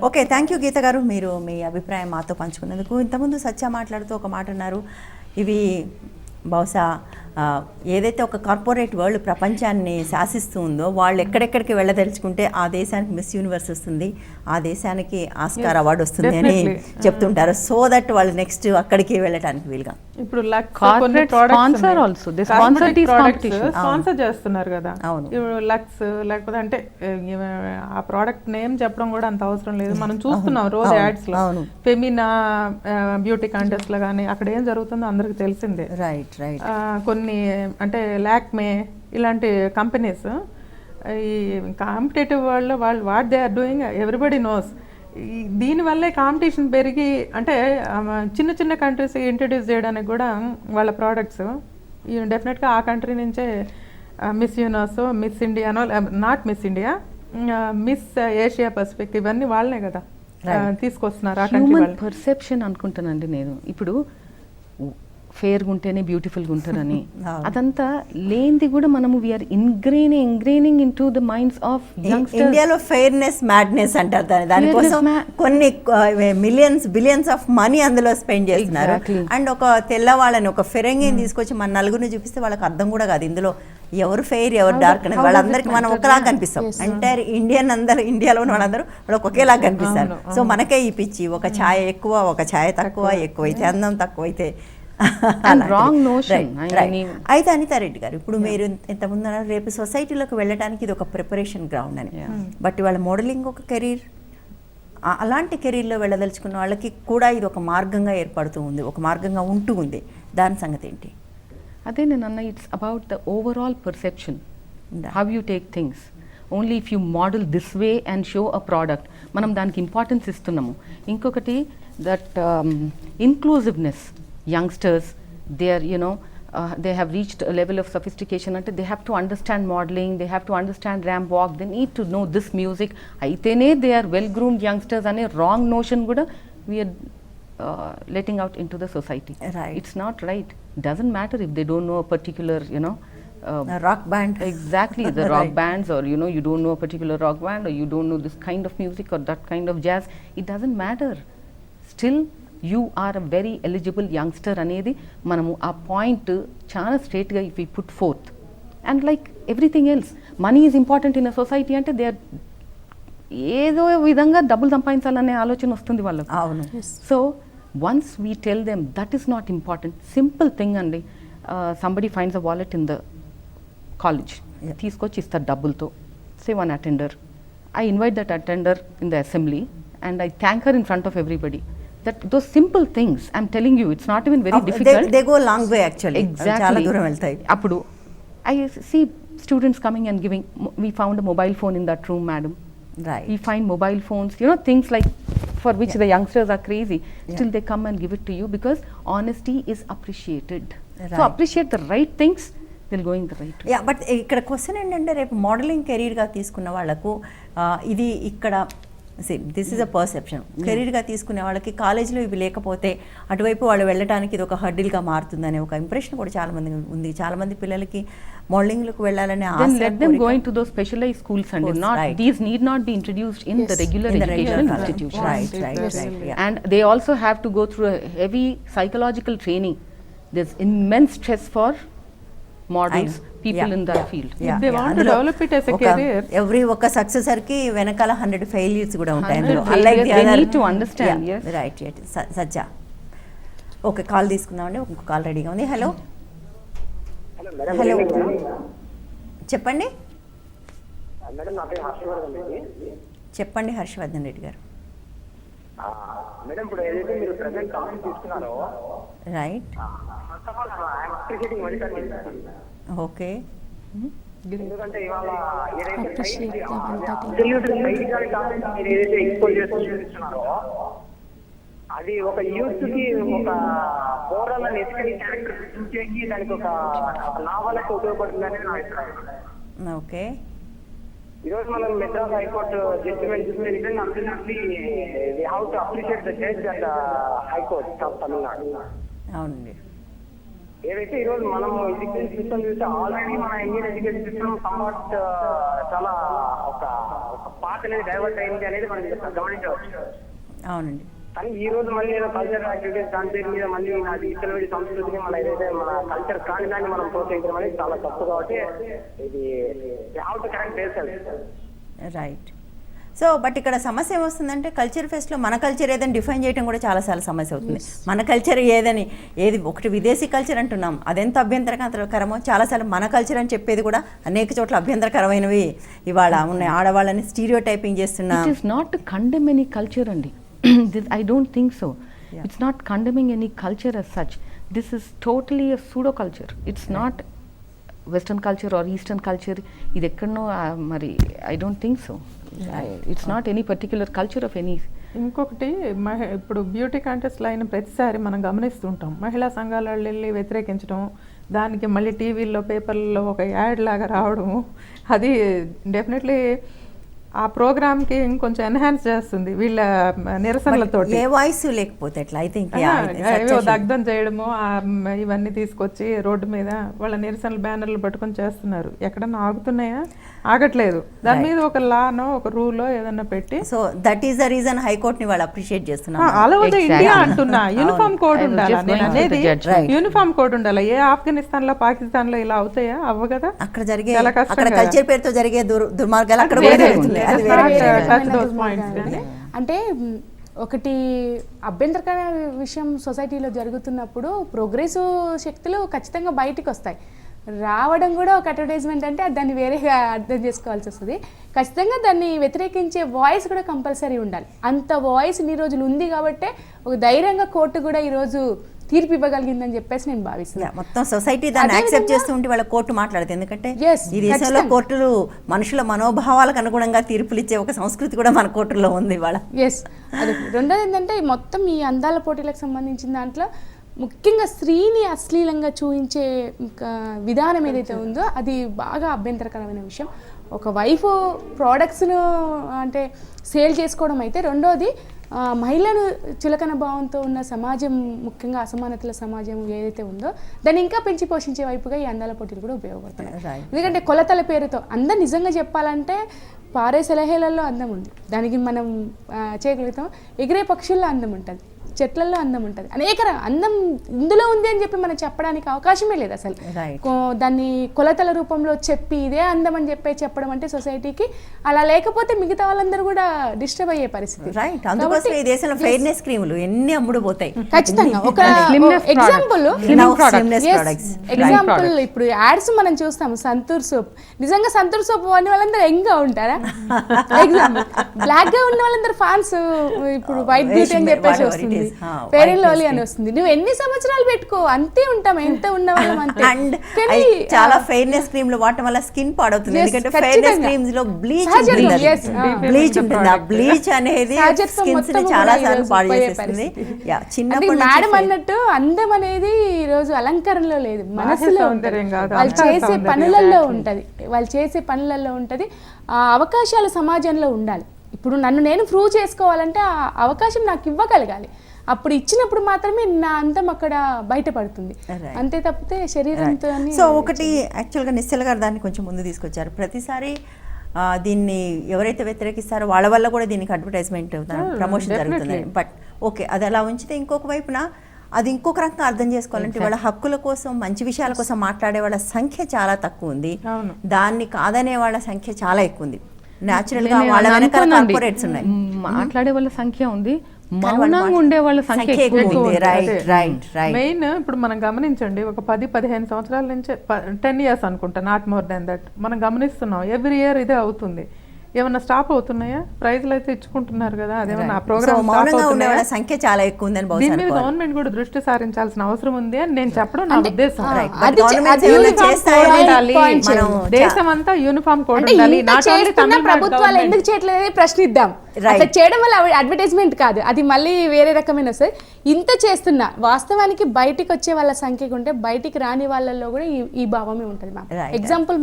ఓకే, థ్యాంక్ యూ గీత గారు, మీరు మీ అభిప్రాయం మాతో పంచుకున్నందుకు. ఇంతకుముందు సత్య మాట్లాడుతూ ఒక మాట అన్నారు, ఇవి బహుశా ఏదైతే ఒక కార్పొరేట్ వరల్డ్ ప్రపంచాన్ని శాసిస్తూ ఉందో వాళ్ళు ఎక్కడెక్కడికి వెళ్ళదలుచుకుంటే ఆ దేశానికి మిస్ యూనివర్స్ వస్తుంది, ఆ దేశానికి ఆస్కార్ అవార్డు వస్తుంది అని చెప్తుంటారు. సో దట్ వాళ్ళు నెక్స్ట్ అక్కడికి వెళ్ళటానికి వీలుగా
ఇప్పుడు స్పాన్సర్ చేస్తున్నారు కదా.
అవును.
ఇప్పుడు లక్స్ లేకపోతే అంటే ఆ ప్రోడక్ట్ నేమ్ చెప్పడం కూడా అంత అవసరం లేదు, మనం చూస్తున్నాం రోజు యాడ్స్ లో. ఫెమినా బ్యూటీ కాంటెస్ట్ లో కానీ అక్కడ ఏం జరుగుతుందో అందరికి తెలిసిందే.
రైట్.
కొన్ని అంటే లాక్మే ఇలాంటి కంపెనీస్ ఈ కాంపిటేటివ్ వరల్డ్లో వాళ్ళు what they are doing everybody knows. దీనివల్లే కాంపిటీషన్ పెరిగి అంటే చిన్న చిన్న కంట్రీస్ ఇంట్రడ్యూస్ చేయడానికి కూడా వాళ్ళ ప్రోడక్ట్స్ డెఫినెట్గా ఆ కంట్రీ నుంచే మిస్ యూనివర్స్, మిస్ ఇండియానో, not Miss India, Miss Asia Pacific ఇవన్నీ వాళ్ళనే కదా తీసుకొస్తున్నారు. ఆ కంట్రీ
హ్యూమన్ పర్సెప్షన్ అనుకుంటానండి నేను. ఇప్పుడు ఫేర్గా ఉంటేనే బ్యూటిఫుల్గా ఉంటారని అదంతా లేనిది కూడా మనము we are ingraining into the minds of youngsters.
ఇండియాలో ఫెయిర్నెస్ మ్యాడ్నెస్ అంటారు దానికోసం కొన్ని బిలియన్స్ ఆఫ్ మనీ అందులో స్పెండ్ చేస్తున్నారు. అండ్ ఒక తెల్లవాళ్ళని ఒక ఫిరంగిని తీసుకొచ్చి మన నలుగురిని చూపిస్తే వాళ్ళకి అర్థం కూడా కాదు ఇందులో ఎవరు ఫెయిర్ ఎవరు డార్క్ అనేది. వాళ్ళందరికీ మనం ఒకలాగా కనిపిస్తాం. ఎంటైర్ ఇండియాలో ఉన్న వాళ్ళందరూ వాళ్ళకి ఒకేలాగా కనిపిస్తారు. సో మనకే ఈ పిచ్చి, ఒక ఛాయ ఎక్కువ ఒక ఛాయ తక్కువ, ఎక్కువైతే అందం తక్కువైతే
రాంగ్ నోషన్.
అయితే అనితారెడ్డి గారు, ఇప్పుడు మీరు ఇంతకుముందు రేపు సొసైటీలోకి వెళ్ళడానికి ఇది ఒక ప్రిపరేషన్ గ్రౌండ్ అని, బట్ వాళ్ళ మోడలింగ్ ఒక కెరీర్, అలాంటి కెరీర్లో వెళ్ళదలుచుకున్న వాళ్ళకి కూడా ఇది ఒక మార్గంగా ఏర్పడుతూ ఉంది, ఒక మార్గంగా ఉంటూ ఉంది. దాని సంగతి ఏంటి?
అదే నేను అన్న, it's about the overall perception, how you take things. Only if you model this way and show a product, మనం దానికి ఇంపార్టెన్స్ ఇస్తున్నాము. ఇంకొకటి that inclusiveness. Youngsters, they are, they have reached a level of sophistication ante they have to understand modeling, they have to understand ramp walk, they need to know this music. Aitene they are well groomed youngsters ane wrong notion kuda we are letting out into the society.
Right.
It's not right. Doesn't matter if they don't know a particular,
rock band
exactly the rock
Right.
bands, or you don't know a particular rock band, or you don't know this kind of music or that kind of jazz. It doesn't matter. Still you are a very eligible youngster అనేది మనము ఆ point చాలా స్ట్రేట్గా if you put forth. And like everything else, money is important in a society అంటే they are ఏదో విధంగా డబ్బులు సంపాదించాలనే ఆలోచన వస్తుంది వాళ్ళకు.
అవును.
So once we tell them that is not important, simple thing అండి. Somebody finds a wallet in the college, తీసుకొచ్చి ఇస్తారు డబ్బులతో. Say one attender, I invite that attender in the assembly and I thank her in front of everybody. That those simple things, I'm telling you, it's not even very difficult.
They go long way actually.
Exactly.
చాలా దూరం వెళ్తాయి.
Appudu I see students coming and giving, we found a mobile phone in that room, madam.
Right.
We find mobile phones, things like for which the youngsters are crazy. Still they come and give it to you because honesty is appreciated. So
Right.
appreciate the right things, they'll go in the right way.
Yeah, but ఇక్కడ question ఏంటంటే రేపు modelling కెరీర్గా తీసుకున్న వాళ్ళకు ఇది ఇక్కడ this is a perception. కెరీర్గా తీసుకునే వాళ్ళకి కాలేజీలో ఇవి లేకపోతే అటువైపు వాళ్ళు వెళ్ళడానికి ఇది ఒక హర్డిల్గా మారుతుందనే ఒక ఇంప్రెషన్ కూడా చాలా మంది ఉంది. చాలా మంది పిల్లలకి మోడలింగ్లకు వెళ్ళాలనే
Then
ఆశ,
let them go
కోరిక.
into those specialized schools and
Schools,
not,
right.
these need not be introduced in the regular
In the regular
educational
college.
institutions.
Right, yeah.
And they also have to go through a heavy psychological training. There's immense stress for models, people in that field.
If they want to develop it as a career.
Every ఒక్క సక్సెసర్కి వెనకాల 100 failures కూడా ఉంటాయి
100
అందులో. Unlike the
failures, they
other-
need to understand, yes.
Right. Sajja, okay, call తీసుకుందామండి. ఒక call రెడీగా ఉంది. Hello hello, చెప్పండి.
మేడం నా పేరు హర్షవర్ధన్ రెడ్డి.
చెప్పండి హర్షవర్ధన్ రెడ్డి గారు.
మేడం ఇప్పుడు ఏదైతే మీరు ప్రెసెంట్ టాపిక్ తీసుకున్నారో,
right.
First of all I'm appreciating Manikar.
Okay.
ఎందుకంటే ఇవాళ ఏదైతే
Appreciate the one
మీరు ఏదైతే ఎక్స్పోజ్ చేసి చూపిస్తున్నారో అది ఒక యూత్ కి ఒక మోరల్ అండ్ ఎథికల్ క్యారెక్టర్ చేసి దానికి ఒక నావలకు ఉపయోగపడుతుందని నా అభిప్రాయం.
ఓకే.
ఈరోజు మనం మెడ్రాస్ హైకోర్టు జడ్జిమెంట్ చూస్తే నిజంగా absolutely we have to appreciate the judge and high court of Tamil Nadu.
అవునండి.
ఏదైతే ఈరోజు మనం ఎడ్యుకేషన్ సిస్టమ్ చూస్తే ఆల్రెడీ మన ఇండియన్ ఎడ్యుకేషన్ సిస్టమ్ సంవాట్ చాలా ఒక పార్ట్ అనేది డైవర్ట్ అయింది అనేది మనం గమనించవచ్చు.
అవునండి.
కానీ ఈ రోజు మళ్ళీ ఏదో కల్చర్ యాక్టివిటీస్ దాని పేరు మీద మళ్ళీ అది ఇతర సంస్కృతిని మన ఏదైతే మన కల్చర్ కాని దాన్ని మనం ప్రోత్సహించడం అనేది చాలా తప్పు. కాబట్టి ఇది how to correct Desh.
Right. So but ఇక్కడ సమస్య ఏమొస్తుందంటే కల్చర్ ఫెస్ట్లో మన కల్చర్ ఏదని డిఫైన్ చేయడం కూడా చాలాసార్లు సమస్య అవుతుంది. మన కల్చర్ ఏది ఒకటి విదేశీ కల్చర్ అంటున్నాం, అదెంత అభ్యంతరకరమో చాలాసార్లు మన కల్చర్ అని చెప్పేది కూడా అనేక చోట్ల అభ్యంతరకరమైనవి ఇవాళ ఉన్నాయి. ఆడవాళ్ళని స్టీరియో టైపింగ్ చేస్తున్నాం.
It is not to condemn any culture, Andy. I don't think so.
Yeah.
It's not condemning any culture as such. This is totally a pseudo culture. It's not Western culture or Eastern culture. ఇది ఎక్కడనో మరి I don't think so. It's not any particular culture of any.
ఇంకొకటి ఇప్పుడు beauty కాంటెస్ట్లు అయిన ప్రతిసారి మనం గమనిస్తుంటాం మహిళా సంఘాల వాళ్ళు వెళ్ళి వ్యతిరేకించడం, దానికి మళ్ళీ టీవీల్లో పేపర్లలో ఒక యాడ్ లాగా రావడం, అది డెఫినెట్లీ ఆ ప్రోగ్రామ్కి ఇంకొంచెం ఎన్హాన్స్ చేస్తుంది వీళ్ళ నిరసనలతో.
ఏ వాయిస్ లేకపోతే ఎట్లా? ఐ థింక్
దగ్ధం చేయడము ఇవన్నీ తీసుకొచ్చి రోడ్డు మీద వాళ్ళ నిరసనలు బ్యానర్లు పట్టుకొని చేస్తున్నారు. ఎక్కడన్నా ఆగుతున్నాయా? ఆగట్లేదు. దాని మీద ఒక లానో ఒక రూలో ఏదన్నా పెట్టి,
so that is the reason హైకోర్టుని వాళ్ళు అప్రిషియేట్ చేస్తున్నాం.
All over the
Exactly.
India అంటున్నా యూనిఫామ్ కోడ్
I was
ఉండాలి.
just
నేను
going to
అనేది
the judge.
Right.
Uniform code ఉండాలి. ఏ ఆఫ్ఘనిస్తాన్ లో పాకిస్తాన్ లో ఇలా అవుతాయా? అవ్వ కదా.
అక్కడ జరిగే
చాలా కష్టం
అక్కడ
కదా.
కల్చర్ పేరుతో జరిగే దుర్మార్గాలు అక్కడ
వేరే
కూడా జరుగుతున్నాయి.
ఉంది.
అది
Let's not,
వేరే.
touch those points కానీ.
అంటే ఒకటి అభ్యంతరకర విషయం సొసైటీలో జరుగుతున్నప్పుడు ప్రోగ్రెసివ్ శక్తులు ఖచ్చితంగా బయటికి వస్తాయి. రావడం కూడా ఒక అడ్వర్టైజ్మెంట్ అంటే దాన్ని వేరేగా అర్థం చేసుకోవాల్సి వస్తుంది. ఖచ్చితంగా దాన్ని వ్యతిరేకించే వాయిస్ కూడా కంపల్సరీ ఉండాలి. అంత వాయిస్ ఇన్ని రోజులు ఉంది కాబట్టే ఒక ధైర్యంగా కోర్టు కూడా ఈరోజు తీర్పు ఇవ్వగలిగిందని చెప్పేసి నేను భావిస్తున్నాను.
మొత్తం సొసైటీ దాన్ని
అదే
యాక్సెప్ట్
విధంగా-
చేస్తూ ఉంటే వాళ్ళ కోర్టు మాట్లాడుతుంది. ఎందుకంటే
Yes,
ఈ దేశంలో
ఖచ్చితంగా.
కోర్టులు మనుషుల మనోభావాలకు అనుగుణంగా తీర్పులు ఇచ్చే ఒక సంస్కృతి కూడా మన కోర్టులో ఉంది ఇవాళ.
ఎస్, అది రెండోది ఏంటంటే మొత్తం ఈ అందాల పోటీలకు సంబంధించిన దాంట్లో ముఖ్యంగా స్త్రీని అశ్లీలంగా చూపించే విధానం ఏదైతే ఉందో అది బాగా అభ్యంతరకరమైన విషయం. ఒక వైఫ్ ప్రోడక్ట్స్ను అంటే సేల్ చేసుకోవడం అయితే, రెండోది మహిళలు చులకన భావంతో ఉన్న సమాజం, ముఖ్యంగా అసమానతల సమాజం ఏదైతే ఉందో దాన్ని ఇంకా పెంచి పోషించే వైపుగా ఈ అందాల పోటీలు కూడా ఉపయోగపడుతున్నాయి. ఎందుకంటే కొలతల పేరుతో అందం నిజంగా చెప్పాలంటే పారే సలహేలలో అందం ఉంది, దానికి మనం చేయగలుగుతాం. ఎగిరే పక్షుల్లో అందం ఉంటుంది, చెట్లలో అందం ఉంటుంది, అనేక అందం ఇందులో ఉంది అని చెప్పి మనం చెప్పడానికి అవకాశమే లేదు అసలు. దాన్ని కొలతల రూపంలో చెప్పి ఇదే అందం అని చెప్పడం అంటే సొసైటీకి అలా లేకపోతే మిగతా వాళ్ళందరూ కూడా డిస్టర్బ్ అయ్యే పరిస్థితి.
అందుకోసం ఈ దేశంలో ఫెయిర్నెస్ క్రీములు ఎన్ని అమ్ముడు పోతాయి
ఖచ్చితంగా. ఒక ఎగ్జాంపుల్ ఇప్పుడు యాడ్స్ మనం చూస్తాం, సంతూర్ సోప్. నిజంగా సంతూర్ సోప్ వాడిన వాళ్ళందరూ యంగ్ గా ఉంటారా? ఎగ్జాంపుల్ బ్లాక్ గా ఉన్న వాళ్ళందరూ ఫ్యాన్స్ ఇప్పుడు వైట్ బ్యూటీ అని చెప్పేసి వస్తుంది, ఫెయిర్ అండ్ లవ్లీ అని వస్తుంది. నువ్వు ఎన్ని సంవత్సరాలు పెట్టుకో అంతే ఉంటాం, ఎంత ఉన్న వాళ్ళం అంతే.
అండ్ చాలా ఫెయిర్నెస్ క్రీమ్ లో వాడటం వల్ల స్కిన్ పాడవుతుంది, ఎందుకంటే ఫెయిర్నెస్ క్రీమ్స్ లో బ్లీచ్ ఉంటుంది. ఆ బ్లీచ్ అనేది స్కిన్స్ ని చాలా సార్లు పాడు చేసేస్తుంది.
మేడం అన్నట్టు అందం అనేది ఈ రోజు అలంకరణలో లేదు, మనసులో ఉంటది, వాళ్ళు చేసే పనులలో ఉంటది, ఆ అవకాశాలు సమాజంలో ఉండాలి. ఇప్పుడు నన్ను నేను ప్రూవ్ చేసుకోవాలంటే ఆ అవకాశం నాకు ఇవ్వగలగాలి. అప్పుడు ఇచ్చినప్పుడు మాత్రమే నా అందం అక్కడ బయటపడుతుంది, అంతే తప్పితే శరీరంతో.
సో ఒకటి యాక్చువల్గా నిశ్చల్ గారు దాన్ని కొంచెం ముందు తీసుకొచ్చారు. ప్రతిసారి దీన్ని ఎవరైతే వ్యతిరేకిస్తారో వాళ్ళ వల్ల కూడా దీనికి అడ్వర్టైజ్మెంట్ ప్రమోషన్ జరుగుతుంది. బట్ ఓకే, అది అలా ఉంచితే ఇంకొక వైపున అది ఇంకొక రకంగా అర్థం చేసుకోవాలంటే వాళ్ళ హక్కుల కోసం, మంచి విషయాల కోసం మాట్లాడే వాళ్ళ సంఖ్య చాలా తక్కువ ఉంది, దాన్ని కాదనే వాళ్ళ సంఖ్య చాలా ఎక్కువ ఉంది. న్యాచురల్ గా వాళ్ళ వెనకాల కార్పొరేట్స్ ఉన్నాయి,
మాట్లాడే వాళ్ళ సంఖ్య ఉంది, మౌనంగా ఉండే వాళ్ళ సంఖ్య ఎక్కువ.
మెయిన్ ఇప్పుడు మనం గమనించండి, ఒక 10-15 సంవత్సరాల నుంచి 10 years అనుకుంటా, నాట్ మోర్ దాన్ దట్, మనం గమనిస్తున్నాం ఎవ్రీ ఇయర్ ఇదే అవుతుంది. ఏమన్నా స్టాప్ అవుతున్నాయా? ప్రైజ్లు అయితే ఇచ్చుకుంటున్నారు కదా, అదేమన్నా ప్రోగ్రామ్
సంఖ్య చాలా ఎక్కువ ఉందని
దీని మీద గవర్నమెంట్ కూడా దృష్టి సారించాల్సిన అవసరం ఉంది అని నేను చెప్పడం నా ఉద్దేశం. దేశం అంతా యూనిఫామ్ కోడ్ ఉండాలి.
ప్రభుత్వాలు ఎందుకు చేయట్లేదు ప్రశ్నిద్దాం. అట్లా చేయడం వల్ల అడ్వర్టైజ్మెంట్ కాదు, అది మళ్ళీ వేరే రకమైన వస్తుంది. ఇంత చేస్తున్నా వాస్తవానికి బయటికి వచ్చే వాళ్ళ సంఖ్య ఉంటే బయటికి రాని వాళ్ళలో కూడా ఈ భావమే ఉంటుంది. ఎగ్జాంపుల్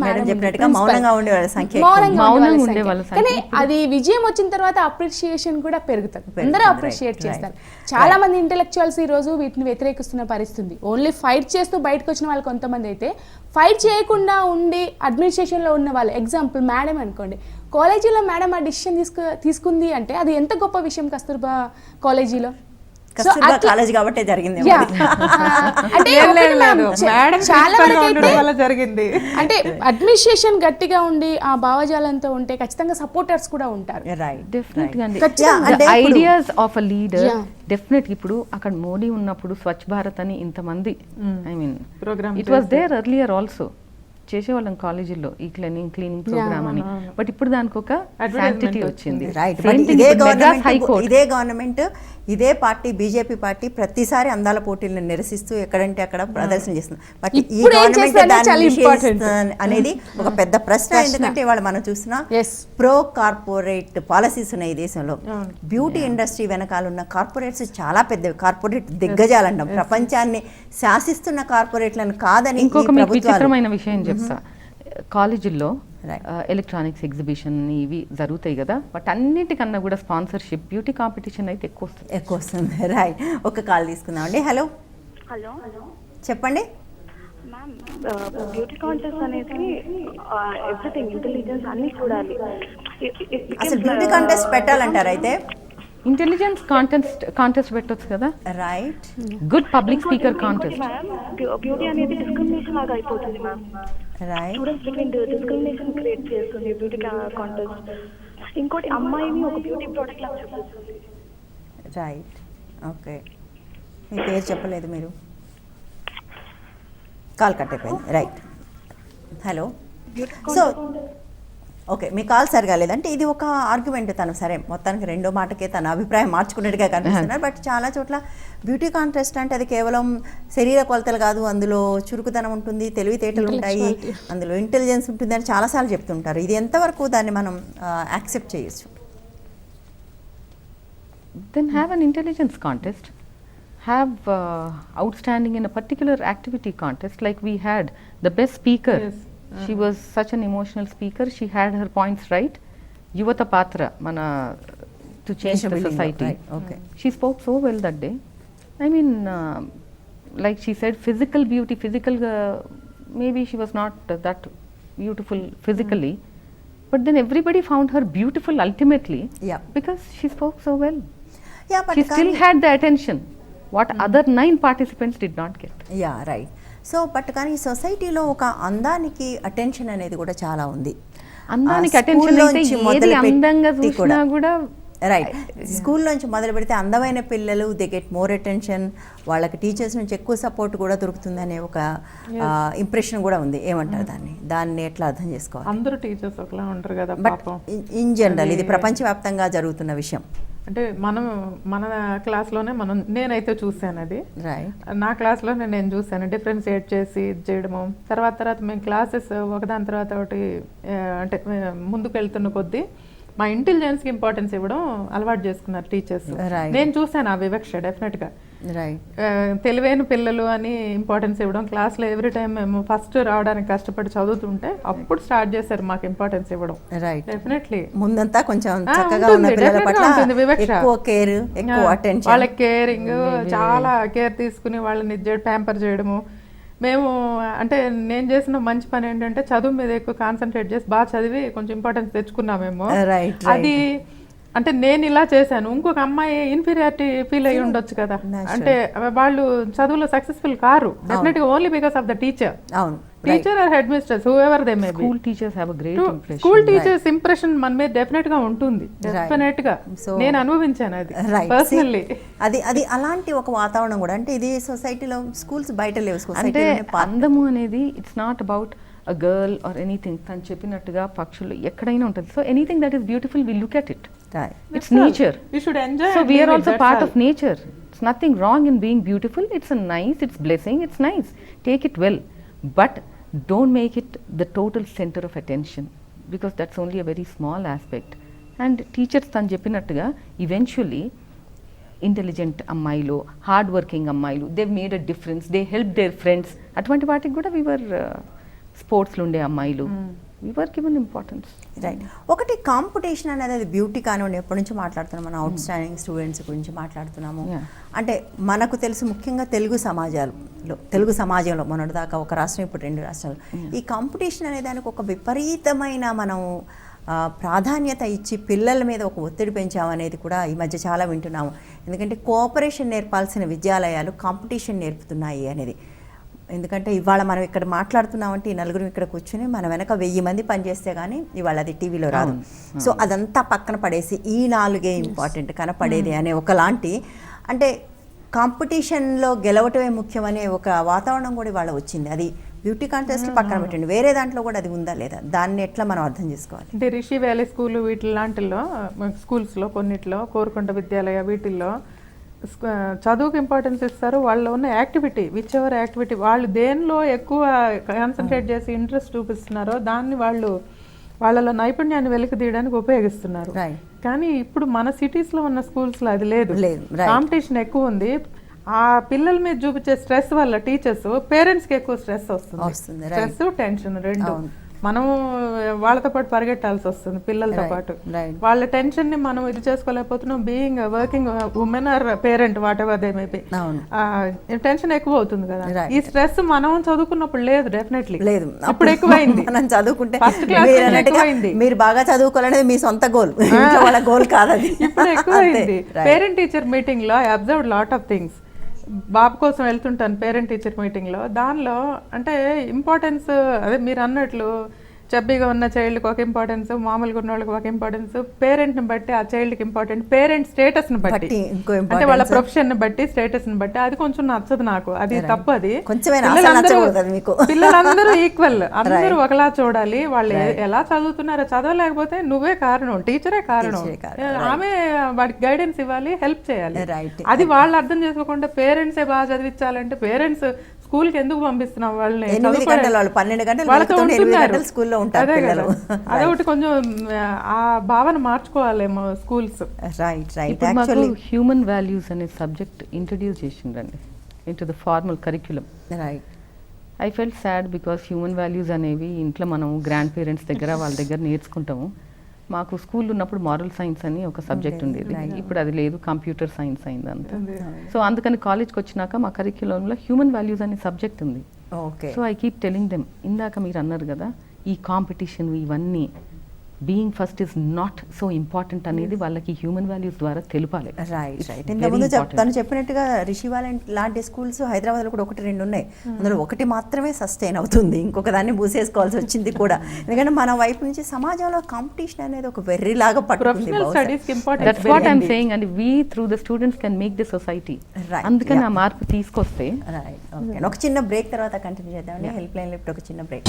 కానీ అది విజయం వచ్చిన తర్వాత అప్రిషియేషన్ కూడా పెరుగుతుంది, అందరూ అప్రిషియేట్ చేస్తారు. చాలా మంది ఇంటెలెక్చువల్స్ ఈ రోజు వీటిని వ్యతిరేకిస్తున్న పరిస్థితి. ఓన్లీ ఫైట్ చేస్తూ బయటకు వచ్చిన వాళ్ళు కొంతమంది అయితే, ఫైట్ చేయకుండా ఉండి అడ్మినిస్ట్రేషన్ లో ఉన్న వాళ్ళు, ఎగ్జాంపుల్ మేడం అనుకోండి, కాలేజీలో మేడం ఆ డిసిషన్ తీసుకుంది అంటే అది ఎంత గొప్ప విషయం. కస్తూర్బా కాలేజీలో
కాలేజ్ కాబట్టి జరిగింది.
అంటే అడ్మినిస్ట్రేషన్ గట్టిగా ఉండి ఆ భావజాలంతో ఉంటే ఖచ్చితంగా సపోర్టర్స్ కూడా ఉంటారు.
Ideas of a leader definite. ఇప్పుడు అక్కడ మోడీ ఉన్నప్పుడు స్వచ్ఛ భారత్ అని ఇంతమంది, I mean it was there earlier also, చేసేవాళ్ళం కాలేజీల్లో ఈ క్లీనింగ్ ప్రోగ్రామ్ అని. బట్ ఇప్పుడు దానికి ఒక శాంటిటీ వచ్చింది.
ఇదే గవర్నమెంట్, ఇదే పార్టీ, బీజేపీ పార్టీ ప్రతిసారి అందాల పోటీలను నిరసిస్తూ ఎక్కడంటే అక్కడ ప్రదర్శన చేస్తుంది. బట్ ఈ గవర్నమెంట్ అనేది ఒక పెద్ద ప్రశ్న. ఎందుకంటే ఇవాళ మనం చూస్తున్నా ప్రో కార్పొరేట్ పాలసీస్ ఉన్నాయి ఈ దేశంలో. బ్యూటీ ఇండస్ట్రీ వెనకాల ఉన్న కార్పొరేట్స్ చాలా పెద్దవి, కార్పొరేట్ దిగ్గజాలంటాం. ప్రపంచాన్ని శాసిస్తున్న కార్పొరేట్లను కాదని.
ఇంకొక విచిత్రమైన విషయం చెప్తా, కాలేజీల్లో ఎలక్ట్రానిక్స్ ఎగ్జిబిషన్ ఇవి జరుగుతాయి కదా, బట్ అన్నిటికన్నా కూడా స్పాన్సర్షిప్ బ్యూటీ కాంపిటీషన్ అయితే ఎక్కువ వస్తుంది.
రైట్, ఒక కాల్ తీసుకుందామండి. హలో చెప్పండి
మ్యామ్. బ్యూటీ కాంటెస్ట్ అనేది ఎవ్రీథింగ్, ఇంటెలిజెన్స్ అన్ని చూడాలి.
అసలు బ్యూటీ కాంటెస్ట్ పెట్టాలంటారు అయితే?
ఇంటెలిజెన్స్ కాంటెస్ట్ పెట్టొచ్చు కదా.
Right,
good public speaker contest.
Beauty అనేది డిస్క్రిమినేషన్ లాగా అయిపోతుంది ma'am.
Right,
students discrimination create చేస్తుంది బ్యూటీ కాంటెస్ట్. ఇంకోటి అమ్మాయిని ఒక బ్యూటీ ప్రోడక్ట్ లాగా చూపిస్తుంది.
Right, okay. మీ పేరు చెప్పలేదు మీరు, కాల్ కట్ అయిపోయింది. Right, hello. సో ఓకే, మీ కాల్ సరిగా లేదంటే ఇది ఒక ఆర్గ్యుమెంట్. తను సరే మొత్తానికి రెండో మాటకే తన అభిప్రాయం మార్చుకున్నట్టుగా కనిపిస్తున్నారు. బట్ చాలా చోట్ల బ్యూటీ కాంటెస్ట్ అంటే అది కేవలం శరీర కొలతలు కాదు, అందులో చురుకుదనం ఉంటుంది, తెలివితేటలు ఉంటాయి, అందులో ఇంటెలిజెన్స్ ఉంటుంది అని చాలాసార్లు చెప్తుంటారు. ఇది ఎంతవరకు దాన్ని మనం యాక్సెప్ట్ చేయొచ్చు?
Then have an intelligence contest, have outstanding in a particular activity contest, like we had the best speaker. Yes. She was such an emotional speaker, she had her points right. Yuvata Patra, mana to change
Nation
the
building,
society.
right, okay.
She spoke so well that day. I mean, like she said, physical beauty, maybe she was not that beautiful physically, but then everybody found her beautiful ultimately.
Yeah.
Because she spoke so well.
Yeah, but
She still had the attention what other 9 participants did not get.
Yeah right. So but కానీ సొసైటీలో ఒక అందానికి attention అనేది కూడా చాలా ఉంది.
అందానికి attention అయితే ఏది అందంగా చూసినా కూడా
రైట్. స్కూల్లోంచి మొదలు పెడితే అందమైన పిల్లలు దే గెట్ మోర్ అటెన్షన్, వాళ్ళకి టీచర్స్ నుంచి ఎక్కువ సపోర్ట్ కూడా దొరుకుతుందనే ఒక ఇంప్రెషన్ కూడా ఉంది. ఏమంటారు దాన్ని ఎట్లా అర్థం చేసుకోవాలి?
అందరూ టీచర్స్ ఒకలా ఉండరు కదా
బట్
పాపం.
ఇన్ జనరల్ ఇది ప్రపంచవ్యాప్తంగా జరుగుతున్న విషయం.
అంటే మన క్లాస్లోనే నేనైతే చూశాను అది.
రైట్.
నా క్లాస్లోనే నేను చూశాను డిఫరెన్షియేట్ చేసి ఇది చేయడము. తర్వాత మేము క్లాసెస్ ఒకదాని తర్వాత ఒకటి అంటే ముందుకు వెళ్తున్న కొద్దీ మా ఇంటెలిజెన్స్కి ఇంపార్టెన్స్ ఇవ్వడం అలవాటు చేసుకున్నారు టీచర్స్. నేను చూశాను ఆ వివక్ష డెఫినెట్గా.
రైట్.
తెలివైన పిల్లలు అని ఇంపార్టెన్స్ ఇవ్వడం, క్లాస్లో ఎవ్రీ టైం మేము ఫస్ట్ రావడానికి కష్టపడి చదువుతుంటే అప్పుడు స్టార్ట్ చేశారు మాకు ఇంపార్టెన్స్ ఇవ్వడం.
రైట్.
డెఫినెట్లీ
ముందంతా కొంచెం చక్కగా ఉన్న పిల్లల పట్ల ఎక్కువ కేర్, ఎక్కువ అటెన్షన్,
వాళ్ళకి కేరింగ్, చాలా కేర్ తీసుకుని వాళ్ళని ప్యాంపర్ చేయడము. మేము అంటే నేను చేసిన మంచి పని ఏంటంటే చదువు మీద ఎక్కువ కాన్సన్ట్రేట్ చేసి బాగా చదివి కొంచెం ఇంపార్టెన్స్ తెచ్చుకున్నామేమో. అది అంటే నేను ఇలా చేశాను, ఇంకొక అమ్మాయి ఇన్ఫీరియారిటీ ఫీల్ అయ్యి ఉండొచ్చు కదా. అంటే వాళ్ళు చదువులో సక్సెస్ఫుల్ కారు డెఫినెట్ గా only because of the teacher.
అవును.
Teacher or headmistress whoever they may be.
School teachers have a great impression.
School teachers impression మన మీద డెఫినెట్ గా ఉంటుంది. డెఫినెట్ గా నేను అనుభవించాను అది పర్సనల్లీ.
అది అలాంటి ఒక వాతావరణం కూడా అంటే ఇది సొసైటీలో స్కూల్స్ బయట లేవు.
అంటే అందము అనేది it's not about a girl or anything. తను చెప్పినట్టుగా పక్షులు ఎక్కడైనా ఉంటుంది. So anything that is beautiful we look at it. It's nature.
We should enjoy.
So we are also part of nature. It's nothing wrong in being beautiful. It's a nice, it's blessing, it's nice. Take it well. But don't make it the total center of attention, because that's only a very small aspect. And teachers than cheppinattuga eventually intelligent ammayilu, hard working ammayilu, they've made a difference. They helped their friends. Atvanti vaatiki kuda we were sports lo unde ammayilu. We were given importance.
Right. ఒకటి competition అనేది అది beauty కానివ్వండి, ఎప్పటి నుంచి మాట్లాడుతున్నాం మనం out standing students గురించి మాట్లాడుతున్నాము. అంటే మనకు తెలుసు ముఖ్యంగా తెలుగు సమాజంలో మొన్నటిదాకా ఒక రాష్ట్రం ఇప్పుడు 2 రాష్ట్రాలు ఈ కాంపిటీషన్ అనే దానికి ఒక విపరీతమైన మనం ప్రాధాన్యత ఇచ్చి పిల్లల మీద ఒక ఒత్తిడి పెంచామనేది కూడా ఈ మధ్య చాలా వింటున్నాము. ఎందుకంటే కోఆపరేషన్ నేర్పాల్సిన విద్యాలయాలు కాంపిటీషన్ నేర్పుతున్నాయి అనేది. ఎందుకంటే ఇవాళ మనం ఇక్కడ మాట్లాడుతున్నామంటే ఈ నలుగురు ఇక్కడ కూర్చుని మన వెనక 1000 మంది పనిచేస్తే కానీ ఇవాళ అది టీవీలో రాదు. సో అదంతా పక్కన పడేసి ఈ 4 ఇంపార్టెంట్ కనపడేది అనే ఒకలాంటి అంటే కాంపిటీషన్లో గెలవటమే ముఖ్యమనే ఒక వాతావరణం కూడా ఇవాళ వచ్చింది. అది బ్యూటీ కాంటెస్ట్ పక్కన పెట్టండి, వేరే దాంట్లో కూడా అది ఉందా లేదా, దాన్ని ఎట్లా మనం అర్థం చేసుకోవాలి?
అంటే రిషి వ్యాలీ స్కూల్ వీటి లాంటిలో స్కూల్స్లో కొన్నిట్లో కోరుకొండ విద్యాలయ వీటిల్లో చదువుకు ఇంపార్టెన్స్ ఇస్తారు. వాళ్ళలో ఉన్న యాక్టివిటీ విచ్ ఎవర్ యాక్టివిటీ వాళ్ళు దేనిలో ఎక్కువ కాన్సన్ట్రేట్ చేసి ఇంట్రెస్ట్ చూపిస్తున్నారో దాన్ని వాళ్ళలో నైపుణ్యాన్ని వెలికి తీయడానికి ఉపయోగిస్తున్నారు. కానీ ఇప్పుడు మన సిటీస్లో ఉన్న స్కూల్స్లో అది లేదు. కాంపిటీషన్ ఎక్కువ ఉంది. ఆ పిల్లల మీద చూపించే స్ట్రెస్ వల్ల టీచర్స్ పేరెంట్స్కి ఎక్కువ స్ట్రెస్ వస్తుంది. స్ట్రెస్ టెన్షన్ రెండు మనం వాళ్ళతో పాటు పరిగెట్టాల్సి వస్తుంది పిల్లలతో పాటు. వాళ్ళ టెన్షన్ ని మనం ఇది చేసుకోలేకపోతున్నాం. Being working women or parent whatever they may be, tension ఎక్కువ అవుతుంది కదా. ఈ స్ట్రెస్ మనం చదువుకున్నప్పుడు లేదు, డెఫినెట్లీ లేదు. ఇప్పుడు ఎక్కువైంది.
మనం చదువుకుంటే
ఫస్ట్ క్లాస్ ఎక్కువైంది.
మీరు బాగా చదువుకోవాలనేది మీ సొంత గోల్, వాళ్ళ గోల్ కాదు.
ఇప్పుడు ఎక్కువైంది. పేరెంట్ టీచర్ మీటింగ్ లో I observed lot of things. బాబు కోసం వెళ్తుంటాను పేరెంట్ టీచర్ మీటింగ్లో. దానిలో అంటే ఇంపార్టెన్స్ అదే మీరు అన్నట్లు చబ్బీగా ఉన్న చైల్డ్కి ఒక ఇంపార్టెన్స్, మామూలుగా ఉన్న వాళ్ళకి ఒక ఇంపార్టెన్స్, పేరెంట్ని బట్టి ఆ చైల్డ్కి ఇంపార్టెంట్, పేరెంట్ స్టేటస్ని బట్టి అంటే వాళ్ళ ప్రొఫెషన్ని బట్టి స్టేటస్ని బట్టి అది కొంచెం నచ్చదు నాకు. అది తప్పు. అది పిల్లలందరూ ఈక్వల్, అందరూ ఒకలా చూడాలి. వాళ్ళు ఎలా చదువుతున్నారో చదవలేకపోతే నువ్వే కారణం, టీచరే కారణం. ఆమె వాడికి గైడెన్స్ ఇవ్వాలి, హెల్ప్ చేయాలి. అది వాళ్ళు అర్థం చేసుకోకుండా పేరెంట్సే బాగా చదివించాలంటే పేరెంట్స్ స్కూల్కి ఎందుకు పంపిస్తున్నాం వాళ్ళని? వాళ్ళతో ఉంటున్నారు. అదొకటి కొంచెం ఆ భావన మార్చుకోవాలేమో స్కూల్స్.
ఇప్పుడు మాకు హ్యూమన్ వాల్యూస్ అనే సబ్జెక్ట్ ఇంట్రడ్యూస్ చేసిండ్రండి into the formal curriculum. I felt sad because human values అనేవి ఇంట్లో మనం గ్రాండ్ పేరెంట్స్ దగ్గర వాళ్ళ దగ్గర నేర్చుకుంటాము. మాకు స్కూల్ ఉన్నప్పుడు మారల్ సైన్స్ అని ఒక సబ్జెక్ట్ ఉండేది, ఇప్పుడు అది లేదు, కంప్యూటర్ సైన్స్ అయింది అంతా. సో అందుకని కాలేజ్కి వచ్చినాక మా కరిక్యులంలో హ్యూమన్ వాల్యూస్ అనే సబ్జెక్ట్ ఉంది.
Okay.
So I keep telling them, ఇందాక మీరు అన్నారు కదా ఈ కాంపిటీషన్ ఇవన్నీ being first is not so important అనేది వాళ్ళకి హ్యూమన్ వాల్యూస్ ద్వారా తెలపాలి.
Right right. ఇంతకుముందు తను చెప్పినట్టుగా రిషి వాలెంట్ లాంటి స్కూల్స్ హైదరాబాద్లో కూడా 1-2 ఉన్నాయి. అందులో ఒకటి మాత్రమే సస్టైన్ అవుతుంది, ఇంకొక దాన్ని మూసేసుకోవాల్సి వచ్చింది కూడా. ఎందుకంటే మన వైపు నుంచి సమాజంలో కాంపిటీషన్ అనేది ఒక వెర్రిలాగా పట్టుకుంది.
That's what I'm saying, and we through the students can make the society. అందుకని ఆ మార్పు తీసుకొస్తే.
రైట్. ఓకే. ఒక చిన్న బ్రేక్ తర్వాత కంటిన్యూ చేద్దామండి. హెల్ప్ లైన్ లిఫ్ట్ ఒక చిన్న బ్రేక్.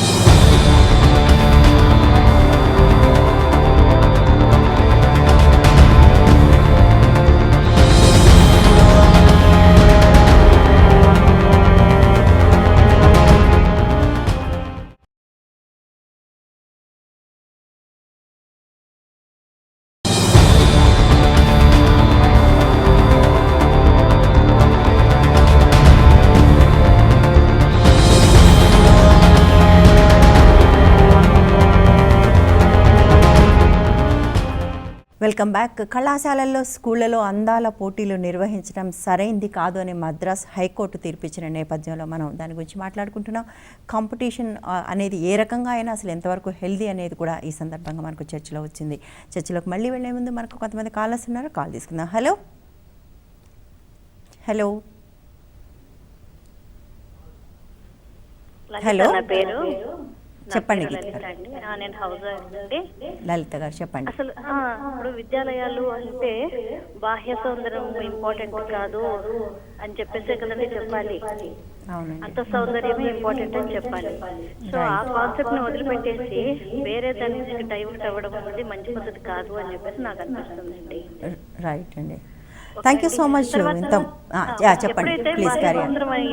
Welcome back. కళాశాలల్లో స్కూళ్ళలో అందాల పోటీలు నిర్వహించడం సరైంది కాదు అని మద్రాస్ హైకోర్టు తీర్పిచ్చిన నేపథ్యంలో మనం దాని గురించి మాట్లాడుకుంటున్నాం. కాంపిటీషన్ అనేది ఏ రకంగా అయినా అసలు ఎంతవరకు హెల్దీ అనేది కూడా ఈ సందర్భంగా మనకు చర్చలో వచ్చింది. చర్చలోకి మళ్ళీ వెళ్ళే ముందు మనకు కొంతమంది కాలర్స్ ఉన్నారు, కాల్ తీసుకుందాం. హలో హలో హలో చెప్పండి గీత గారు.
నేను హౌస్ అండి.
లలిత గారు చెప్పండి.
అసలు ఇప్పుడు విద్యాలయాలు అంటే బాహ్య సౌందర్యం ఇంపార్టెంట్ కాదు అని చెప్పేసి కదండి చెప్పాలి. అంత సౌందర్యమే ఇంపార్టెంట్ అని చెప్పాలి. సో ఆ కాన్సెప్ట్ ని వదిలిపెట్టేసి వేరే దానికి డైవర్ట్ అవ్వడం అనేది మంచి పద్ధతి కాదు అని చెప్పేసి నాకు అనిపిస్తుంది.
రైట్ అండి. Thank you so much. చెప్పండి ప్లీజ్.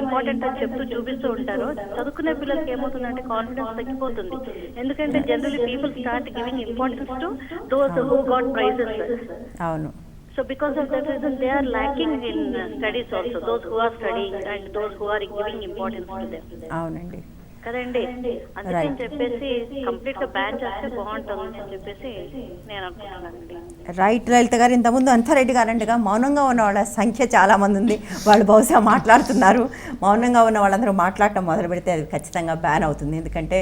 ఇంపార్టెంట్ అని చెప్తూ చూపిస్తూ ఉంటారు. చదువుకునే పిల్లలకి ఏమవుతుందంటే కాన్ఫిడెన్స్ తగ్గిపోతుంది. ఎందుకంటే generally people start giving importance to those who got prizes.
అవును.
So because of that reason they are lacking in studies also, those who are studying and those who are giving importance to them.
అవునండి
కదండి. అందుకని చెప్పేసి complete గా ban చేస్తే బాగుంటుంది అని చెప్పేసి నేను అనుకుంటున్నానండి.
రైట్ లలిత గారు. ఇంతకుముందు అంతారెడ్డి గారంటగా మౌనంగా ఉన్న వాళ్ళ సంఖ్య చాలా మంది ఉంది, వాళ్ళు బహుశా మాట్లాడుతున్నారు. మౌనంగా ఉన్న వాళ్ళందరూ మాట్లాడటం మొదలు పెడితే అది ఖచ్చితంగా బ్యాన్ అవుతుంది. ఎందుకంటే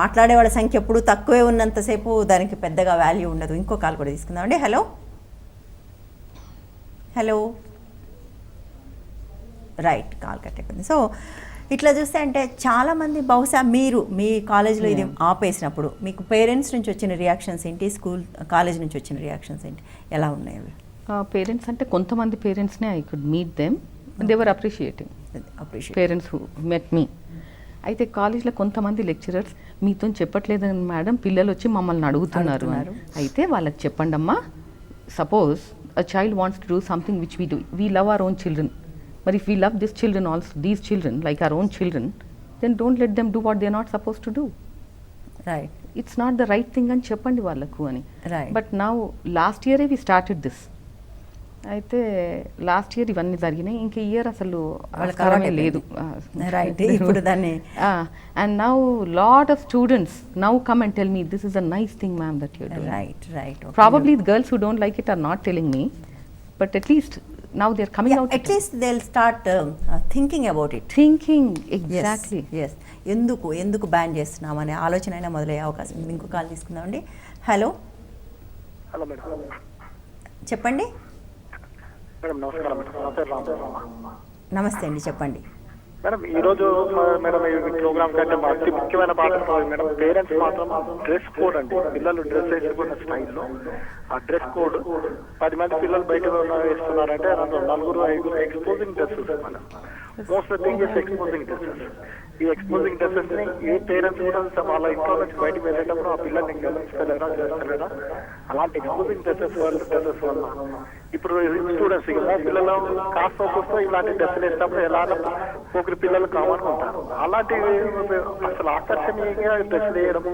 మాట్లాడే వాళ్ళ సంఖ్య ఎప్పుడు తక్కువే ఉన్నంతసేపు దానికి పెద్దగా వాల్యూ ఉండదు. ఇంకో కాల్ కూడా తీసుకుందామండి. Hello hello. Right, call cut అయిపోయింది. సో ఇట్లా చూస్తే అంటే చాలామంది బహుశా మీరు మీ కాలేజ్లో ఇది ఆపేసినప్పుడు మీకు పేరెంట్స్ నుంచి వచ్చిన రియాక్షన్స్ ఏంటి, కాలేజ్ నుంచి వచ్చిన రియాక్షన్స్ ఏంటి, ఎలా ఉన్నాయి అవి?
పేరెంట్స్ అంటే కొంతమంది పేరెంట్స్నే I could meet them, they were appreciating parents who met me. అయితే కాలేజ్లో కొంతమంది లెక్చరర్స్ మీతో చెప్పట్లేదని మేడం, పిల్లలు వచ్చి మమ్మల్ని అడుగుతున్నారు. అయితే వాళ్ళకి చెప్పండి అమ్మా, suppose a child wants to do something which we do, we love our own children, but if we love these children also, these children like our own children, then don't let them do what they are not supposed to do.
Right,
it's not the right thing అని చెప్పండి వాళ్ళకు అని.
Right.
But now last year we started this. అయితే last year ఇవన్నీ జరిగినాయి, ఇంక year అసలు అవసరమే లేదు.
రైట్, ఇప్పుడు దాన్ని
and now lot of students now come and tell me this is a nice thing ma'am that you are doing.
Right right.
Probably the girls who don't like it are not telling me, but at least now they are coming out,
at least they'll start thinking about it.
thinking exactly.
yes ఎందుకు ban చేస్తున్నాం అనే ఆలోచన అయినా మొదలయ్యే అవకాశం ఉంది. ఇంకో call తీసుకుందామండి. హలో
హలో మేడం
చెప్పండి.
మేడం నమస్కారం మేడం, నా పేరు రామ్.
నమస్తే అండి, చెప్పండి
మేడం. ఈరోజు మేడం ఈ ప్రోగ్రామ్ కంటే అతి ముఖ్యమైన పాత్ర మేడం పేరెంట్స్ మాత్రం డ్రెస్ కోడ్ అండి. పిల్లలు డ్రెస్ వేసుకున్న స్టైల్లో ఆ డ్రెస్ కోడ్ 10 మంది పిల్లలు బయట వేస్తున్నారంటే 4-5 exposing dresses madam. Most of the thing is exposing dresses. ఈ ఎక్స్పోజింగ్ డ్రెస్సెస్ ని ఏ పేరెంట్స్ కూడా వాళ్ళ ఇంట్లో నుంచి బయటకు వెళ్ళేటప్పుడు ఆ పిల్లల్ని గమనించగలరా చేస్తలేరా? అలాంటి ఎక్స్పోజింగ్ డ్రెస్సెస్ వల్ల ఇప్పుడు స్టూడెంట్స్ పిల్లలు కాస్త వస్తూ ఇలాంటి డ్రెస్సులు వేసినప్పుడు ఎలా ఒకరి పిల్లలు కామన్ ఉంటారు. అలాంటి అసలు ఆకర్షణీయంగా డ్రెస్సులు వేయడం,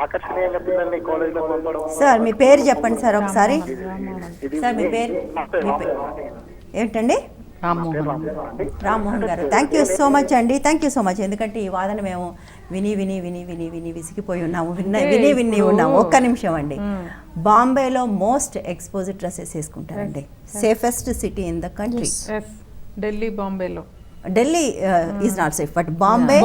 ఆకర్షణీయంగా పిల్లల్ని కాలేజీలో పంపడం.
సార్ మీ పేరు చెప్పండి సార్ ఒకసారి. సార్ మీ పేరు ఏంటండి? రామ్మోహన్ గారు, థ్యాంక్ యూ సో మచ్ అండి, థ్యాంక్ యూ సో మచ్. ఎందుకంటే ఈ వాదన మేము విని విని విని విని విని విసిగిపోయి ఉన్నాము, విని ఉన్నాము. ఒక్క నిమిషం అండి. బాంబేలో మోస్ట్ ఎక్స్పోజ్డ్ డ్రెస్సెస్ వేసుకుంటారండి. Safest city in the country.
Delhi, బాంబేలో.
Delhi is not safe, but Bombay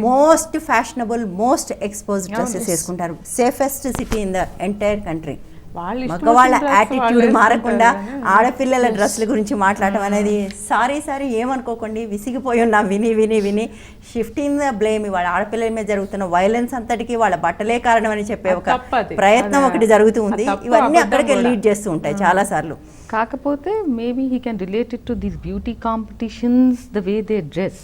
most fashionable, most exposed dresses వేసుకుంటారు. Safest city in the entire country. మగవాళ్ళ యాటిట్యూడ్ మారకుండా ఆడపిల్లల డ్రెస్సుల గురించి మాట్లాడటం అనేది సారీ ఏమనుకోకండి, విసిగిపోయి ఉన్నాం విని విని విని. షిఫ్టింగ్ ద బ్లేమ్, వాళ్ళ ఆడపిల్లల మీద జరుగుతున్న వైలెన్స్ అంతటికి వాళ్ళ బట్టలే కారణం అని చెప్పే ఒక ప్రయత్నం ఒకటి జరుగుతూ ఉంది. ఇవన్నీ అక్కడికే లీడ్ చేస్తూ ఉంటాయి చాలా సార్లు.
కాకపోతే maybe he can related to these beauty competitions, the way they dress.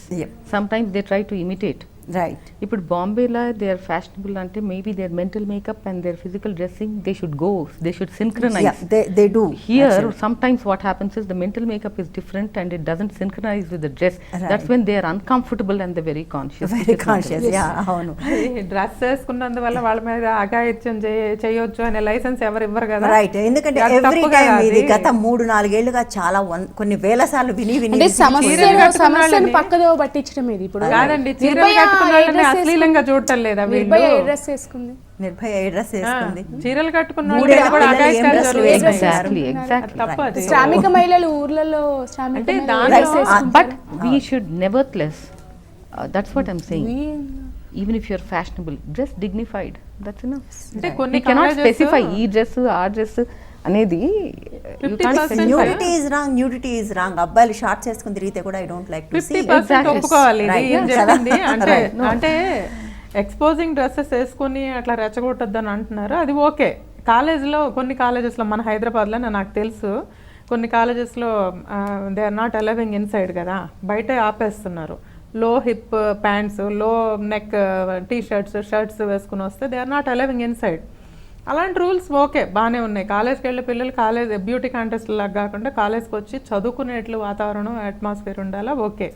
Sometimes they try to imitate.
Right.
ఇప్పుడు బాంబేలో దే ఆర్ ఫ్యాషనబుల్ అంటే maybe their mental makeup and their physical dressing they should go, they should synchronize.
They do.
Here sometimes what happens is the mental makeup is different and it doesn't synchronize with the dress.
Right.
That's when they are uncomfortable and they're very conscious.
Very conscious. అవును.
Dress వేసుకున్నందువల్ల వాళ్ళ మీద అఘాయిత్యం చేయొచ్చు అనే licence ఎవరు ఇవ్వరు కదా.
Right. ఎందుకంటే ఎవ్రీ టైం ఇది గత 3-4 ఏళ్లుగా చాలా కొన్ని వేల సార్లు విని విని
సమస్యను పక్కదో పట్టించడం ఇది. ఇప్పుడు
కాదండి, చీరలు కట్టుకున్న వాళ్ళని అశ్లీలంగా చూడటం లేదా?
నిర్భయ ఏ డ్రెస్ వేసుకుంది?
నిర్భయ ఏ డ్రెస్ వేసుకుంది?
చీరలు కట్టుకున్న
శ్రామిక మహిళలు ఊర్లలో
but we should nevertheless that's what I'm saying, even if you're fashionable, dress dignified, that's enough. We cannot specify ఈ డ్రెస్ ఆ డ్రెస్ అనేది.
Nudity is wrong. అబ్బాయిలు షార్ట్స్ వేసుకుని తిరిగితే కూడా I don't like to see.
ఒప్పుకోవాలి అంటే ఎక్స్పోజింగ్ డ్రెస్సెస్ వేసుకొని అట్లా రెచ్చగొట్టద్దు అని అంటున్నారు. అది ఓకే. కాలేజ్లో కొన్ని కాలేజెస్లో, మన హైదరాబాద్లో నాకు తెలుసు, కొన్ని కాలేజెస్లో they are not allowing inside కదా, బయట ఆపేస్తున్నారు. Low hip pants, low neck T shirts వేసుకుని వస్తే they are not allowing inside. అలాంటి రూల్స్ ఓకే, బాగానే ఉన్నాయి. కాలేజ్కి వెళ్ళే పిల్లలు కాలేజ్ బ్యూటీ కాంటెస్ట్ లాగా కాకుండా కాలేజ్కి వచ్చి చదువుకునేట్లు వాతావరణం, అట్మాస్ఫియర్ ఉండాలా, ఓకే.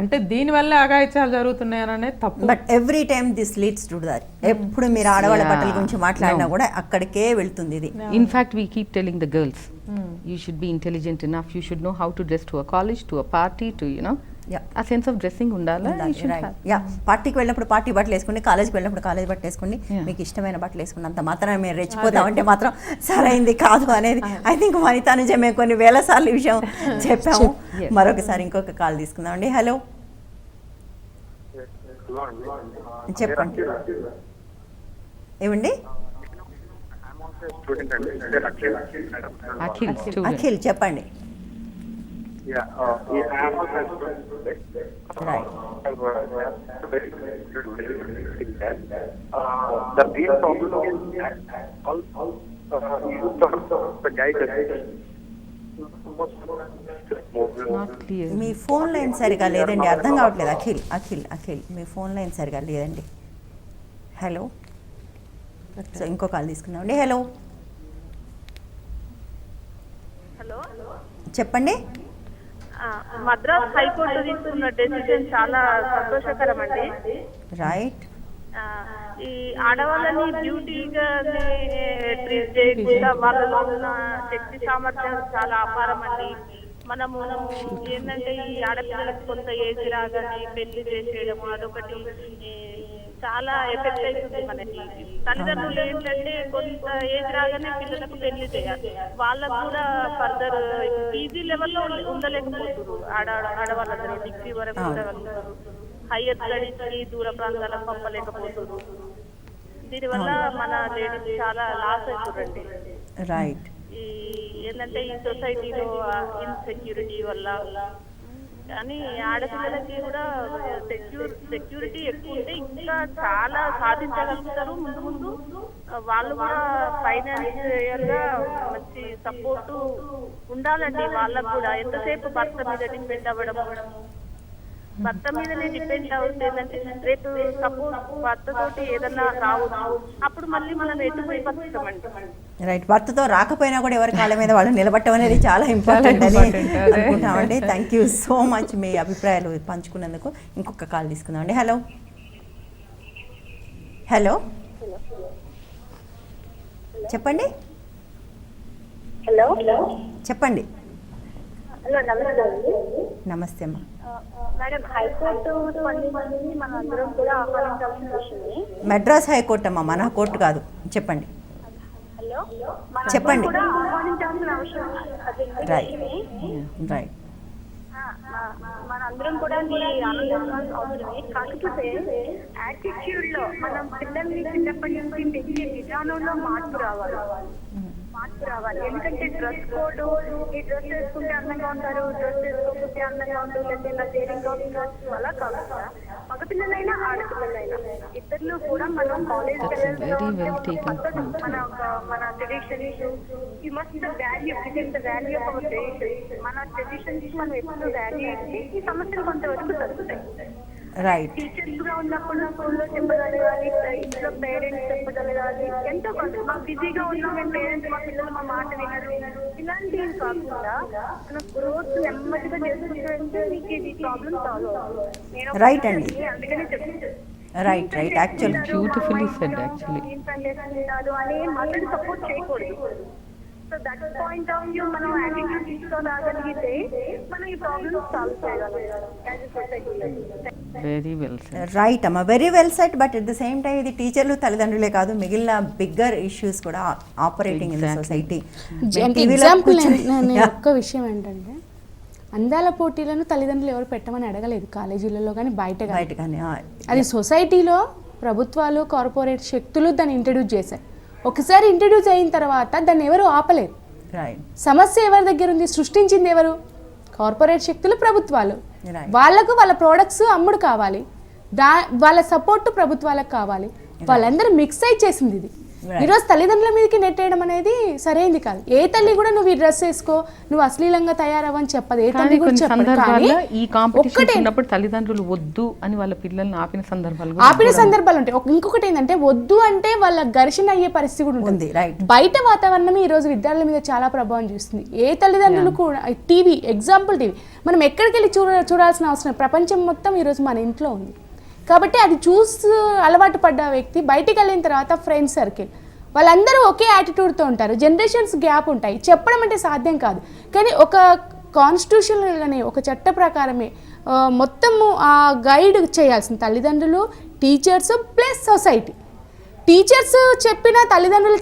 అంటే దీనివల్ల అఘాయిత్యాలు జరుగుతున్నాయని అనేది తప్పు.
But every time this leads to that. ఎప్పుడు మీరు ఆడవాళ్ళ బట్టల గురించి మాట్లాడినా కూడా అక్కడికే వెళ్తుంది ఇది.
In fact we keep telling the girls, you should be intelligent enough, you should know how to dress to a college, to a party, to ఆ సెన్స్ ఆఫ్ డ్రెస్సింగ్ ఉండాలి.
పార్టీకి వెళ్ళినప్పుడు పార్టీ బట్టలు వేసుకోండి, కాలేజ్కి వెళ్ళినప్పుడు కాలేజ్ బట్టలు వేసుకోండి, మీకు ఇష్టమైన బట్టలు వేసుకోండి. అంత మాత్రం మీరు రెచ్చిపోతామంటే మాత్రం సరైంది కాదు అనేది ఐ థింక్ వనిత నుంచి మేము కొన్ని వేల సార్లు ఈ విషయం చెప్పాము. మరొకసారి ఇంకొక కాల్ తీసుకుందామండి. హలో, చెప్పండి. ఏమండి? అఖిల్ చెప్పండి. Right.
The real problem is the guy
me phone line సరిగా లేదండి, అర్థం కావట్లేదు. అఖిల్ మీ ఫోన్ లైన్ సరిగా లేదండి. హలో, సో ఇంకో కాల్ తీసుకుందామండి. హలో, చెప్పండి.
మద్రాస్ హైకోర్టు తీసుకున్న డెసిషన్ చాలా సంతోషకరం అండి.
రైట్.
ఈ ఆడవాళ్ళని బ్యూటీగా ట్రీట్ చేయకుండా వాళ్ళలో ఉన్న శక్తి సామర్థ్యాలు చాలా అపారం అండి. మనము ఏంటంటే ఈ ఆడపిల్లలకు కొంత ఏజ్ రాగానే పెళ్లి చేసేయడం అదొకటి చాలా ఎఫెక్ట్ అవుతుంది మనకి. తల్లిదండ్రులు ఏంటంటే కొంత ఏజ్ రాగానే పిల్లలకు పెళ్లి చేయాలి. వాళ్ళకు కూడా ఫర్దర్ పీజీ లెవెల్లో ఉండలేకపోతున్నారు. ఆడవాళ్ళందరూ డిగ్రీ వరకు ఉండగలుగుతారు, హైయర్ స్టడీస్కి దూర ప్రాంతాలకు పంపలేకపోతున్నారు. దీనివల్ల మన లేడీస్ చాలా లాస్ అవుతుందండి.
రైట్.
ఈ ఏంటంటే ఈ సొసైటీలో ఇన్సెక్యూరిటీ వల్ల. కానీ ఆడపిల్లలకి కూడా సెక్యూరిటీ ఎక్కువ ఉంటే ఇంకా చాలా సాధించగలుగుతారు. ముందు ముందు వాళ్ళు కూడా ఫైనాన్షియల్ గా మంచి సపోర్ట్ ఉండాలండి. వాళ్ళకు కూడా ఎంతసేపు భర్త మీద డిపెండ్ అవ్వడం, భర్త మీదనే డిపెండ్ అవుతుంది. ఏంటంటే రేపు సపోజ్ భర్తతోటి ఏదన్నా రావచ్చు, అప్పుడు మళ్ళీ మనం ఎటుపోయి బతుకుతామండి.
రైట్. భర్తతో రాకపోయినా కూడా ఎవరి కాళ్ళ మీద వాళ్ళు నిలబట్టడం అనేది చాలా ఇంపార్టెంట్ అని అనుకుంటామండి. థ్యాంక్ యూ సో మచ్ మీ అభిప్రాయాలు పంచుకున్నందుకు. ఇంకొక కాల్ తీసుకుందామండి. హలో, హలో, చెప్పండి.
హలో,
చెప్పండి.
హలో నమస్తే అండి.
నమస్తే అమ్మా.
మేడం, హైకోర్టు స్పందించి మనం అందరం కూడా ఆహ్వానించాల్సిన విషయమే.
మెడ్రాస్ హైకోర్టు అమ్మా, మన కోర్టు కాదు. చెప్పండి.
హలో, మనం
చెప్పండి.
కూడా ఆహ్వానించాల్సిన అవసరం అది
రైట్
విషయమే.
రైట్.
మనందరం కూడా ఆనందించాల్సిన అవసరమే. కాకపోతే యాటిట్యూడ్ లో మనం పిల్లల్ని చిన్నప్పటి నుంచి పెంచే విధానంలో మార్పు రావాలి. ఎందుకంటే డ్రెస్ కోడ్, ఈ డ్రెస్ వేసుకుంటే అందంగా ఉంటారు, డ్రెస్ వేసుకోకపోతే అందంగా ఉంటారు, లేకపోతే ఇలా డేరింగ్గా ఉండొచ్చు, అలా కాకుండా మగపిల్లలైనా ఆడపిల్లలైనా ఇద్దరు కూడా మనం కాలేజ్ మన traditions you must value the value of our traditions. మన ట్రెడిషన్స్ మనం ఎప్పుడు వాల్యూ ఇస్తే ఈ సమస్యలు కొంతవరకు తగ్గుతాయి.
రైట్.
టీచర్స్ గా ఉన్నప్పుడు స్కూల్లో చెప్పగలగాలి, ఇంట్లో పేరెంట్స్ చెప్పగలగాలి. ఎంతో కొంత మా బిజీగా ఉన్నాం, మేము పేరెంట్స్ మా పిల్లలు మా మాట వినరు, ఇలాంటివి కాకుండా మన గ్రోత్ నెమ్మదిగా చేసుకుంటూ వెళ్తే మీకు ఇది ప్రాబ్లం సాల్వ్ అవుతుంది.
రైట్ అండి.
అందుకనే చెప్తాను.
Right right. Actual
beautifully said actually.
అని మాత్రం సపోర్ట్ చేయకూడదు. So that point of view మనం యాటిట్యూడ్ తీసుకోగలిగితే మనం ఈ ప్రాబ్లమ్ సాల్వ్ చేయగలం యాజ్ ఎ సొసైటీలో.
Very well said.
రైట్ అమ్మా, very well set. But at the same time ఇది టీచర్లు తల్లిదండ్రులే కాదు, మిగిలిన బిగ్గర్ ఇష్యూస్ కూడా operating in the society.
Example నేను ఒక్క విషయం ఏంటంటే, అందాల పోటీలను తల్లిదండ్రులు ఎవరు పెట్టమని అడగలేదు కాలేజీలలో కానీ బయట కానీ. అది సొసైటీలో ప్రభుత్వాలు, కార్పొరేట్ శక్తులు దాన్ని ఇంట్రడ్యూస్ చేశాయి. ఒకసారి ఇంట్రడ్యూస్ అయిన తర్వాత దాన్ని ఎవరు ఆపలేదు. సమస్య ఎవరి దగ్గర ఉంది? సృష్టించింది ఎవరు? కార్పొరేట్ శక్తులు, ప్రభుత్వాలు. వాళ్ళకు వాళ్ళ ప్రోడక్ట్స్ అమ్ముడు కావాలి, వాళ్ళ సపోర్ట్ ప్రభుత్వాలకు కావాలి. వాళ్ళందరూ మిక్స్ అయి చేసింది ఇది. ఈరోజు తల్లిదండ్రుల మీదకి నెట్టేయడం అనేది సరైనది కాదు. ఏ తల్లి కూడా నువ్వు ఈ డ్రెస్ వేసుకో, నువ్వు అశ్లీలంగా తయారవని చెప్పదు. ఏ తల్లి కూడా
సందర్భాల్లో ఈ కాంపిటీషన్ ఉన్నప్పుడు తల్లిదండ్రులు వద్దు అని వాళ్ళ పిల్లల్ని ఆపిన
సందర్భాలు ఉంటాయి. ఇంకొకటి ఏంటంటే, వద్దు అంటే వాళ్ళ ఘర్షణ అయ్యే పరిస్థితి కూడా ఉంటుంది. బయట వాతావరణం ఈ రోజు విద్యార్థుల మీద చాలా ప్రభావం చూస్తుంది. ఏ తల్లిదండ్రులు కూడా టీవీ, ఎగ్జాంపుల్ టీవీ, మనం ఎక్కడికి వెళ్ళి చూడాల్సిన అవసరం, ప్రపంచం మొత్తం ఈరోజు మన ఇంట్లో ఉంది. కాబట్టి అది చూసి అలవాటు పడ్డ వ్యక్తి బయటికి వెళ్ళిన తర్వాత ఫ్రెండ్స్ సర్కిల్ వాళ్ళందరూ ఒకే యాటిట్యూడ్తో ఉంటారు. జనరేషన్స్ గ్యాప్ ఉంటాయి. చెప్పడం అంటే సాధ్యం కాదు, కానీ ఒక కాన్స్టిట్యూషన్ అనే ఒక చట్ట ప్రకారమే మొత్తము ఆ గైడ్ చేయాల్సిన తల్లిదండ్రులు, టీచర్స్ ప్లస్ సొసైటీ. టీచర్స్ చెప్పిన, తల్లిదండ్రులు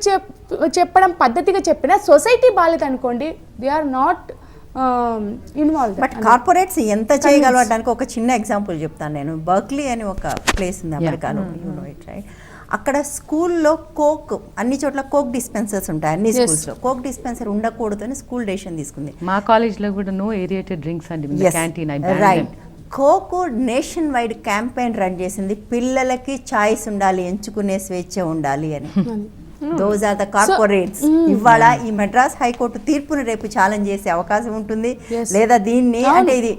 చెప్పడం పద్ధతిగా చెప్పిన, సొసైటీ బాలేదు అనుకోండి, they are not involve.
But corporates ఎంత చేయగలవడానికి ఒక చిన్న ఎగ్జాంపుల్ చెప్తాను నేను. బర్క్లీ అని ఒక ప్లేస్ ఉంది అమెరికాలో, యూ నో ఇట్ రైట్. అక్కడ స్కూల్లో కోక్, అన్ని చోట్ల కోక్ డిస్పెన్సర్స్ ఉంటాయి. అన్ని స్కూల్స్లో కోక్ డిస్పెన్సర్ ఉండకూడదు అని స్కూల్ డెసిషన్ తీసుకుంది.
మా కాలేజ్లో కూడా నో ఏరియేటెడ్ డ్రింక్స్ అండి, canteen.
Right. Coke nationwide campaign run చేసింది, పిల్లలకి చాయిస్ ఉండాలి, ఎంచుకునే స్వేచ్ఛ ఉండాలి అని. Those are the corporates. ఇవాళ ఈ మెడ్రాస్ హైకోర్టు తీర్పును రేపు ఛాలెంజ్ చేసే అవకాశం ఉంటుంది, లేదా దీన్ని అంటే ఇది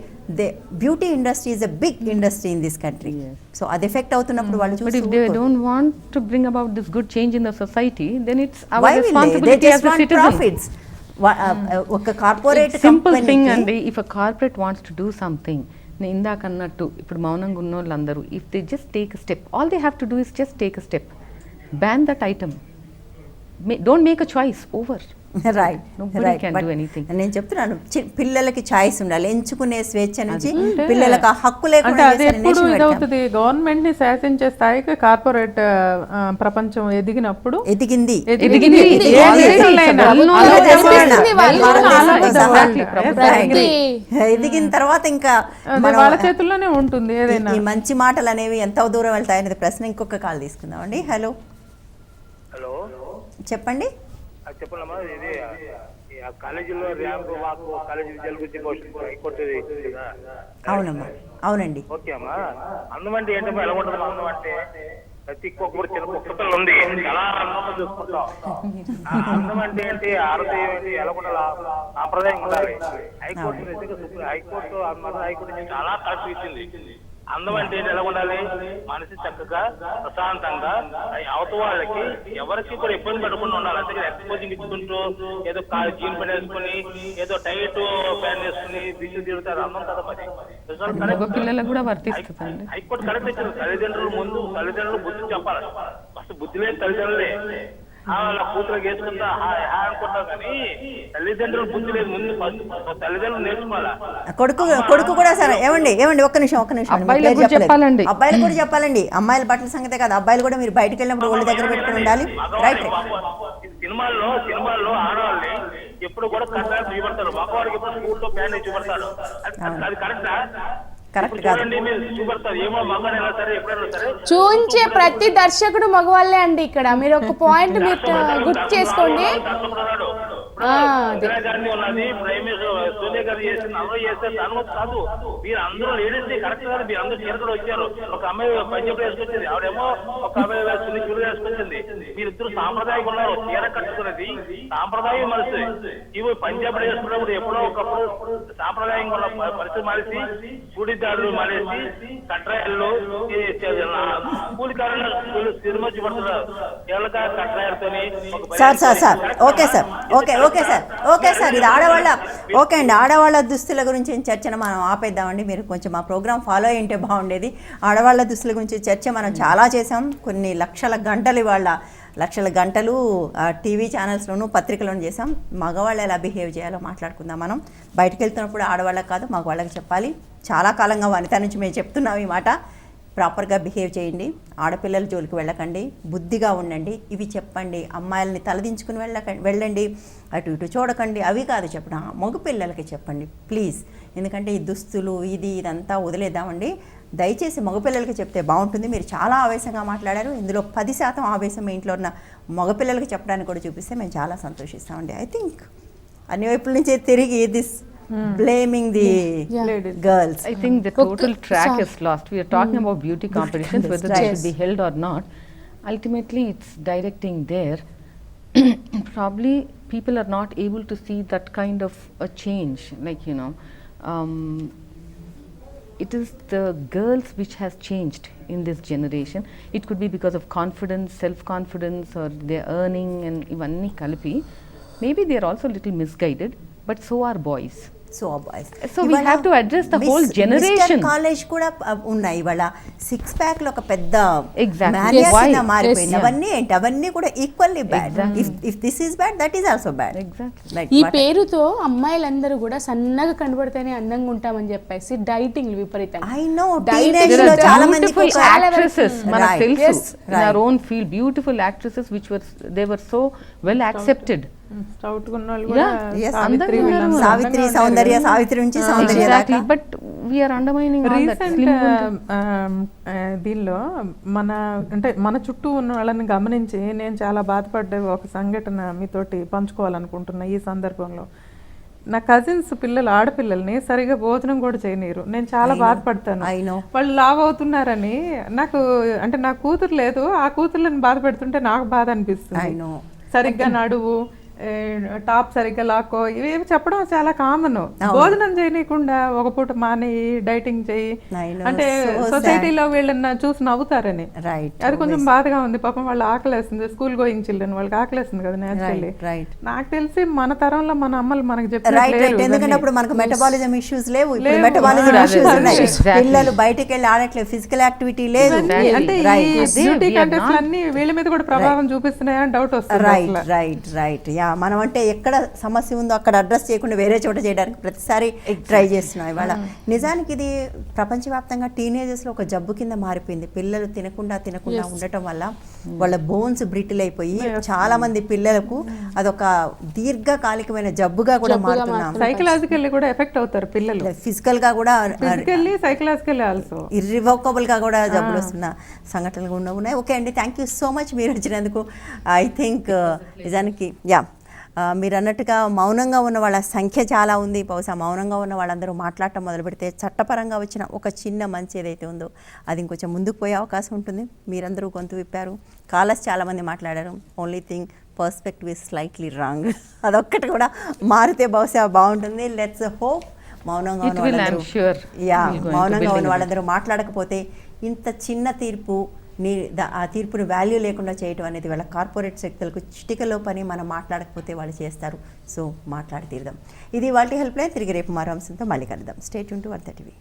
beauty industry is a big industry in this country. So అది ఎఫెక్ట్ అవుతున్నప్పుడు వాళ్ళు చూసి,
if they don't want to bring about this good change in the society, then it's our responsibility as a citizens.
ఒక corporate
simple thing అండి. if a corporate wants to do something, నేను ఇందాక అన్నట్టు ఇప్పుడు మౌనంగా ఉన్న వాళ్ళందరూ, if they just take a step, all they have to do is just take a step, ban that item, don't make a choice over.
Right right.
నేను
చెప్తున్నాను, పిల్లలకి చాయిస్ ఉండాలి, ఎంచుకునే స్వేచ్ఛ నుంచి పిల్లలకు హక్కు లేకుండా.
ఇదవుతుంది గవర్నమెంట్ ని శాసించే స్థాయికి కార్పొరేట్ ప్రపంచం ఎదిగినప్పుడు ఎదిగింది.
ఎదిగిన తర్వాత ఇంకా
వాళ్ళ చేతుల్లోనే ఉంటుంది ఏదైనా.
ఈ మంచి మాటలు అనేవి ఎంత దూరం వెళ్తాయనేది ప్రశ్న. ఇంకొక కాల్ తీసుకుందాం అండి. హలో
హలో,
చెప్పండి.
చెప్పండమ్మా. ఇది కాలేజీలో ర్యాంక్ మాకు కాలేజీ విద్యార్థి గురించి హైకోర్టు కదా?
అవునమ్మా, అవునండి.
ఓకే అమ్మా. అందం అంటే ఏంటమ్మా, ఎలా ఉంటుంది అందం అంటే? ప్రతి ఒక్కరు చిన్న పుస్తకాలు ఉంది, చాలా అందంగా చూసుకుంటాం. అందం అంటే ఏంటి, ఆరోగ్యం ఏంటి, ఎలా కూడా సాంప్రదాయం ఉండాలి. హైకోర్టు చాలా కరెక్ట్ ఇచ్చింది. అందం అంటే ఎలా ఉండాలి? మనిషి చక్కగా ప్రశాంతంగా అవత వాళ్ళకి ఎవరికి కూడా ఇబ్బంది పడకుండా ఉండాలి. అందుకే ఎక్స్పోజింగ్ ఇచ్చుకుంటూ ఏదో జీన్ పెన్ వేసుకుని ఏదో టైట్ ప్యాంట్ వేసుకుని బిజీ తిరుగుతారు. అందం కదా మరి. హైకోర్టు కరెక్ట్ ఇచ్చింది. తల్లిదండ్రులు బుద్ధి చెప్పాలి. ఫస్ట్ బుద్ధి లేని తల్లిదండ్రులే.
వాళ్ళ కూతురు వేసుకుంటా అనుకుంటాం కానీ తల్లిదండ్రులు బుద్ధి లేదు. ముందు తల్లిదండ్రులు నేర్చుకోవాలా.
కొడుకు కూడా సరే. ఏమండి ఒక్క నిమిషం
అబ్బాయిలకు కూడా చెప్పాలండి.
అబ్బాయిలు కూడా చెప్పాలండి. అమ్మాయిల బట్టల సంగతే కాదు, అబ్బాయిలు కూడా మీరు బయటకు వెళ్ళినప్పుడు ఒళ్ళు దగ్గర పెట్టుకుని ఉండాలి. రైట్.
సినిమాల్లో ఆడవాళ్ళని ఎప్పుడు కూడా కట్టాలు చూపెడతారు, మగవాడికి ఎప్పుడు స్కూల్లో ప్యాంట్ చూపెడతారు. అది కరెక్టా? చూడండి మీరు చూపెడతారు. ఏమో మగవాడు ఎలా సరే ఎప్పుడైనా సరే
చూంచే ప్రతి దర్శకుడు మగవాళ్ళే అండి. ఇక్కడ మీరు ఒక పాయింట్ మీరు గుర్తు చేసుకోండి.
గారిని ఉన్నది సోనియా గారు చేసిన అందరూ చేస్తారు అనుమతి కాదు. మీరు అందరూ లేడీస్ కరెక్ట్ కాదు. మీరు అందరూ చీరలు వచ్చారు. ఒక అమ్మాయి పంజాబ్ వేసుకొచ్చింది, ఆవిడేమో ఒక అమ్మాయి వేసుకుని చురు వేసుకొచ్చింది. మీరిద్దరు సాంప్రదాయం ఉన్నారు. చీర కట్టుకున్నది సాంప్రదాయం మనిషి. ఇవి పంజాబ్ వేసుకున్నప్పుడు ఎప్పుడో ఒకప్పుడు సాంప్రదాయంగా ఉన్న పరిస్థితి మానేసి చూడిదారులు మానేసి కట్రాయల్లో కూలికారులు తిరుమతి పడుతున్నారు. కేవలం కట్రాయలతోని
సార్ ఓకే సార్ ఇది ఆడవాళ్ళ అండి. ఆడవాళ్ళ దుస్తుల గురించి చర్చను మనం ఆపేద్దామండి. మీరు కొంచెం మా ప్రోగ్రామ్ ఫాలో అయ్యి ఉంటే బాగుండేది. ఆడవాళ్ళ దుస్తుల గురించి చర్చ మనం చాలా చేసాం. కొన్ని లక్షల గంటలు టీవీ ఛానల్స్లోనూ పత్రికలోనూ చేసాం. మగవాళ్ళు ఎలా బిహేవ్ చేయాలో మాట్లాడుకుందాం మనం. బయటకు వెళ్తున్నప్పుడు ఆడవాళ్ళకి కాదు మగవాళ్ళకి చెప్పాలి. చాలా కాలంగా వనిత నుంచి మేము చెప్తున్నాం ఈ మాట. ప్రాపర్గా బిహేవ్ చేయండి. ఆడపిల్లల జోలికి వెళ్ళకండి. బుద్ధిగా ఉండండి. ఇవి చెప్పండి. అమ్మాయిలని తలదించుకుని వెళ్ళండి. అటు ఇటు చూడకండి. అవి కాదు చెప్పడం, మగపిల్లలకి చెప్పండి ప్లీజ్. ఎందుకంటే ఈ దుస్తులు ఇదంతా వదిలేద్దామండి. దయచేసి మగపిల్లలకి చెప్తే బాగుంటుంది. మీరు చాలా ఆవేశంగా మాట్లాడారు. ఇందులో 10% ఆవేశం మీ ఇంట్లో ఉన్న మగపిల్లలకి చెప్పడానికి కూడా చూపిస్తే మేము చాలా సంతోషిస్తామండి. ఐ థింక్ అన్ని వైపుల నుంచి తిరిగి this blaming the girls.
I think the total track is lost. We are talking about beauty competitions, whether they should be held or not. Ultimately, it's directing there. Probably people are not able to see that kind of a change. Like, it is the girls which has changed in this generation. It could be because of confidence, self-confidence, or their earning and ivanni kalipi. Maybe they are also a little misguided, but so are boys.
So
we have to address the whole generation.
College కూడా ఉన్నాయి ఇవాళ. 6 pack లో ఒక పెద్ద మారిపోయింది. అవన్నీ కూడా equally bad. If this is bad, that is also bad.
ఈ పేరుతో అమ్మాయిలందరూ కూడా సన్నగా కనబడితేనే అందంగా ఉంటామని చెప్పేసి డైటింగ్ విపరీతంగా.
ఐ నో టీనేజ్ లో చాలా మంది
actresses మనకు తెలుసు, in our own field, beautiful actresses which they were so well accepted.
Savitri నుంచి సౌందర్య దాకా.
But we are undermining all that.
దీనిలో మన చుట్టూ ఉన్న వాళ్ళని గమనించి నేను చాలా బాధపడ్డ ఒక సంఘటన మీతోటి పంచుకోవాలనుకుంటున్నా ఈ సందర్భంలో. నా కజిన్స్ పిల్లలు, ఆడపిల్లల్ని సరిగా భోజనం కూడా చేయనీరు. నేను చాలా బాధపడతాను. వాళ్ళు లావ్ అవుతున్నారని. నాకు నా కూతురు లేదు, ఆ కూతుర్లను బాధ పెడుతుంటే నాకు బాధ అనిపిస్తుంది. సరిగ్గా నడువు, టాప్ సరిగ్గా లాక్కో, ఇవేమి చెప్పడం చాలా కామన్. భోజనం చేయనీయకుండా ఒక పూట మాని డైటింగ్ చేయి అంటే సొసైటీలో వీళ్ళని చూసి నవ్వుతారని. అది కొంచెం బాధగా ఉంది. పాపం వాళ్ళు ఆకలేస్తుంది. స్కూల్ గోయింగ్ చిల్డ్రన్ వాళ్ళకి ఆకలేస్తుంది కదా నేచురల్లీ. నాకు తెలిసి మన తరంలో మన అమ్మలు మనకు చెప్పారు.
ఎందుకంటే అప్పుడు మనకు మెటబాలిజం ఇష్యూస్ లేవు. మెటబాలిజం ఇష్యూస్ ఉన్నాయి. పిల్లలు బయటకు వెళ్ళి ఆడట్లేదు, ఫిజికల్ యాక్టివిటీ లేదు.
అంటే బ్యూటీ కంటెస్ట్ అన్ని వీళ్ళ మీద కూడా ప్రభావం చూపిస్తున్నాయని డౌట్ వస్తుంది.
రైట్. మనం అంటే ఎక్కడ సమస్య ఉందో అక్కడ అడ్రస్ చేయకుండా వేరే చోట చేయడానికి ప్రతిసారి ట్రై చేస్తున్నాం ఇవాళ. నిజానికి ఇది ప్రపంచవ్యాప్తంగా టీనేజర్స్లో ఒక జబ్బు కింద మారిపోయింది. పిల్లలు తినకుండా ఉండటం వల్ల వాళ్ళ బోన్స్ బ్రిటిల్ అయిపోయి చాలా మంది పిల్లలకు అదొక దీర్ఘకాలికమైన జబ్బుగా కూడా మారుతున్నాం.
సైకలాజికల్లీ కూడా ఎఫెక్ట్ అవుతారు పిల్లలు.
ఫిజికల్ గా కూడా,
సైకలాజికల్లీ ఆల్సో
ఇర్రివోకబుల్ గా కూడా జబ్బులు వస్తున్న సంఘటనలు కూడా ఉన్నాయి. ఓకే అండి, థ్యాంక్ యూ సో మచ్ మీరు వచ్చినందుకు. ఐ థింక్ నిజానికి మీరు అన్నట్టుగా మౌనంగా ఉన్న వాళ్ళ సంఖ్య చాలా ఉంది. బహుశా మౌనంగా ఉన్న వాళ్ళందరూ మాట్లాడటం మొదలు పెడితే చట్టపరంగా వచ్చిన ఒక చిన్న మంచి ఏదైతే ఉందో అది ఇంకొంచెం ముందుకు పోయే అవకాశం ఉంటుంది. మీరందరూ గొంతు విప్పారు. కాలర్స్ చాలామంది మాట్లాడారు. Only thing perspective is slightly wrong. అదొక్కటి కూడా మారితే బహుశా బాగుంటుంది. Let's hope. మౌనంగా ఉన్న వాళ్ళందరూ మాట్లాడకపోతే ఇంత చిన్న తీర్పు ఆ తీర్పుని వాల్యూ లేకుండా చేయటం అనేది వాళ్ళ కార్పొరేట్ శక్తులకు చిటికలో పని. మనం మాట్లాడకపోతే వాళ్ళు చేస్తారు. సో మాట్లాడి తీరుదాం. ఇది వాళ్ళ హెల్ప్ లైన్. తిరిగి రేపు మరో అంశంతో మళ్ళీ కలుద్దాం. Stay tune to 130.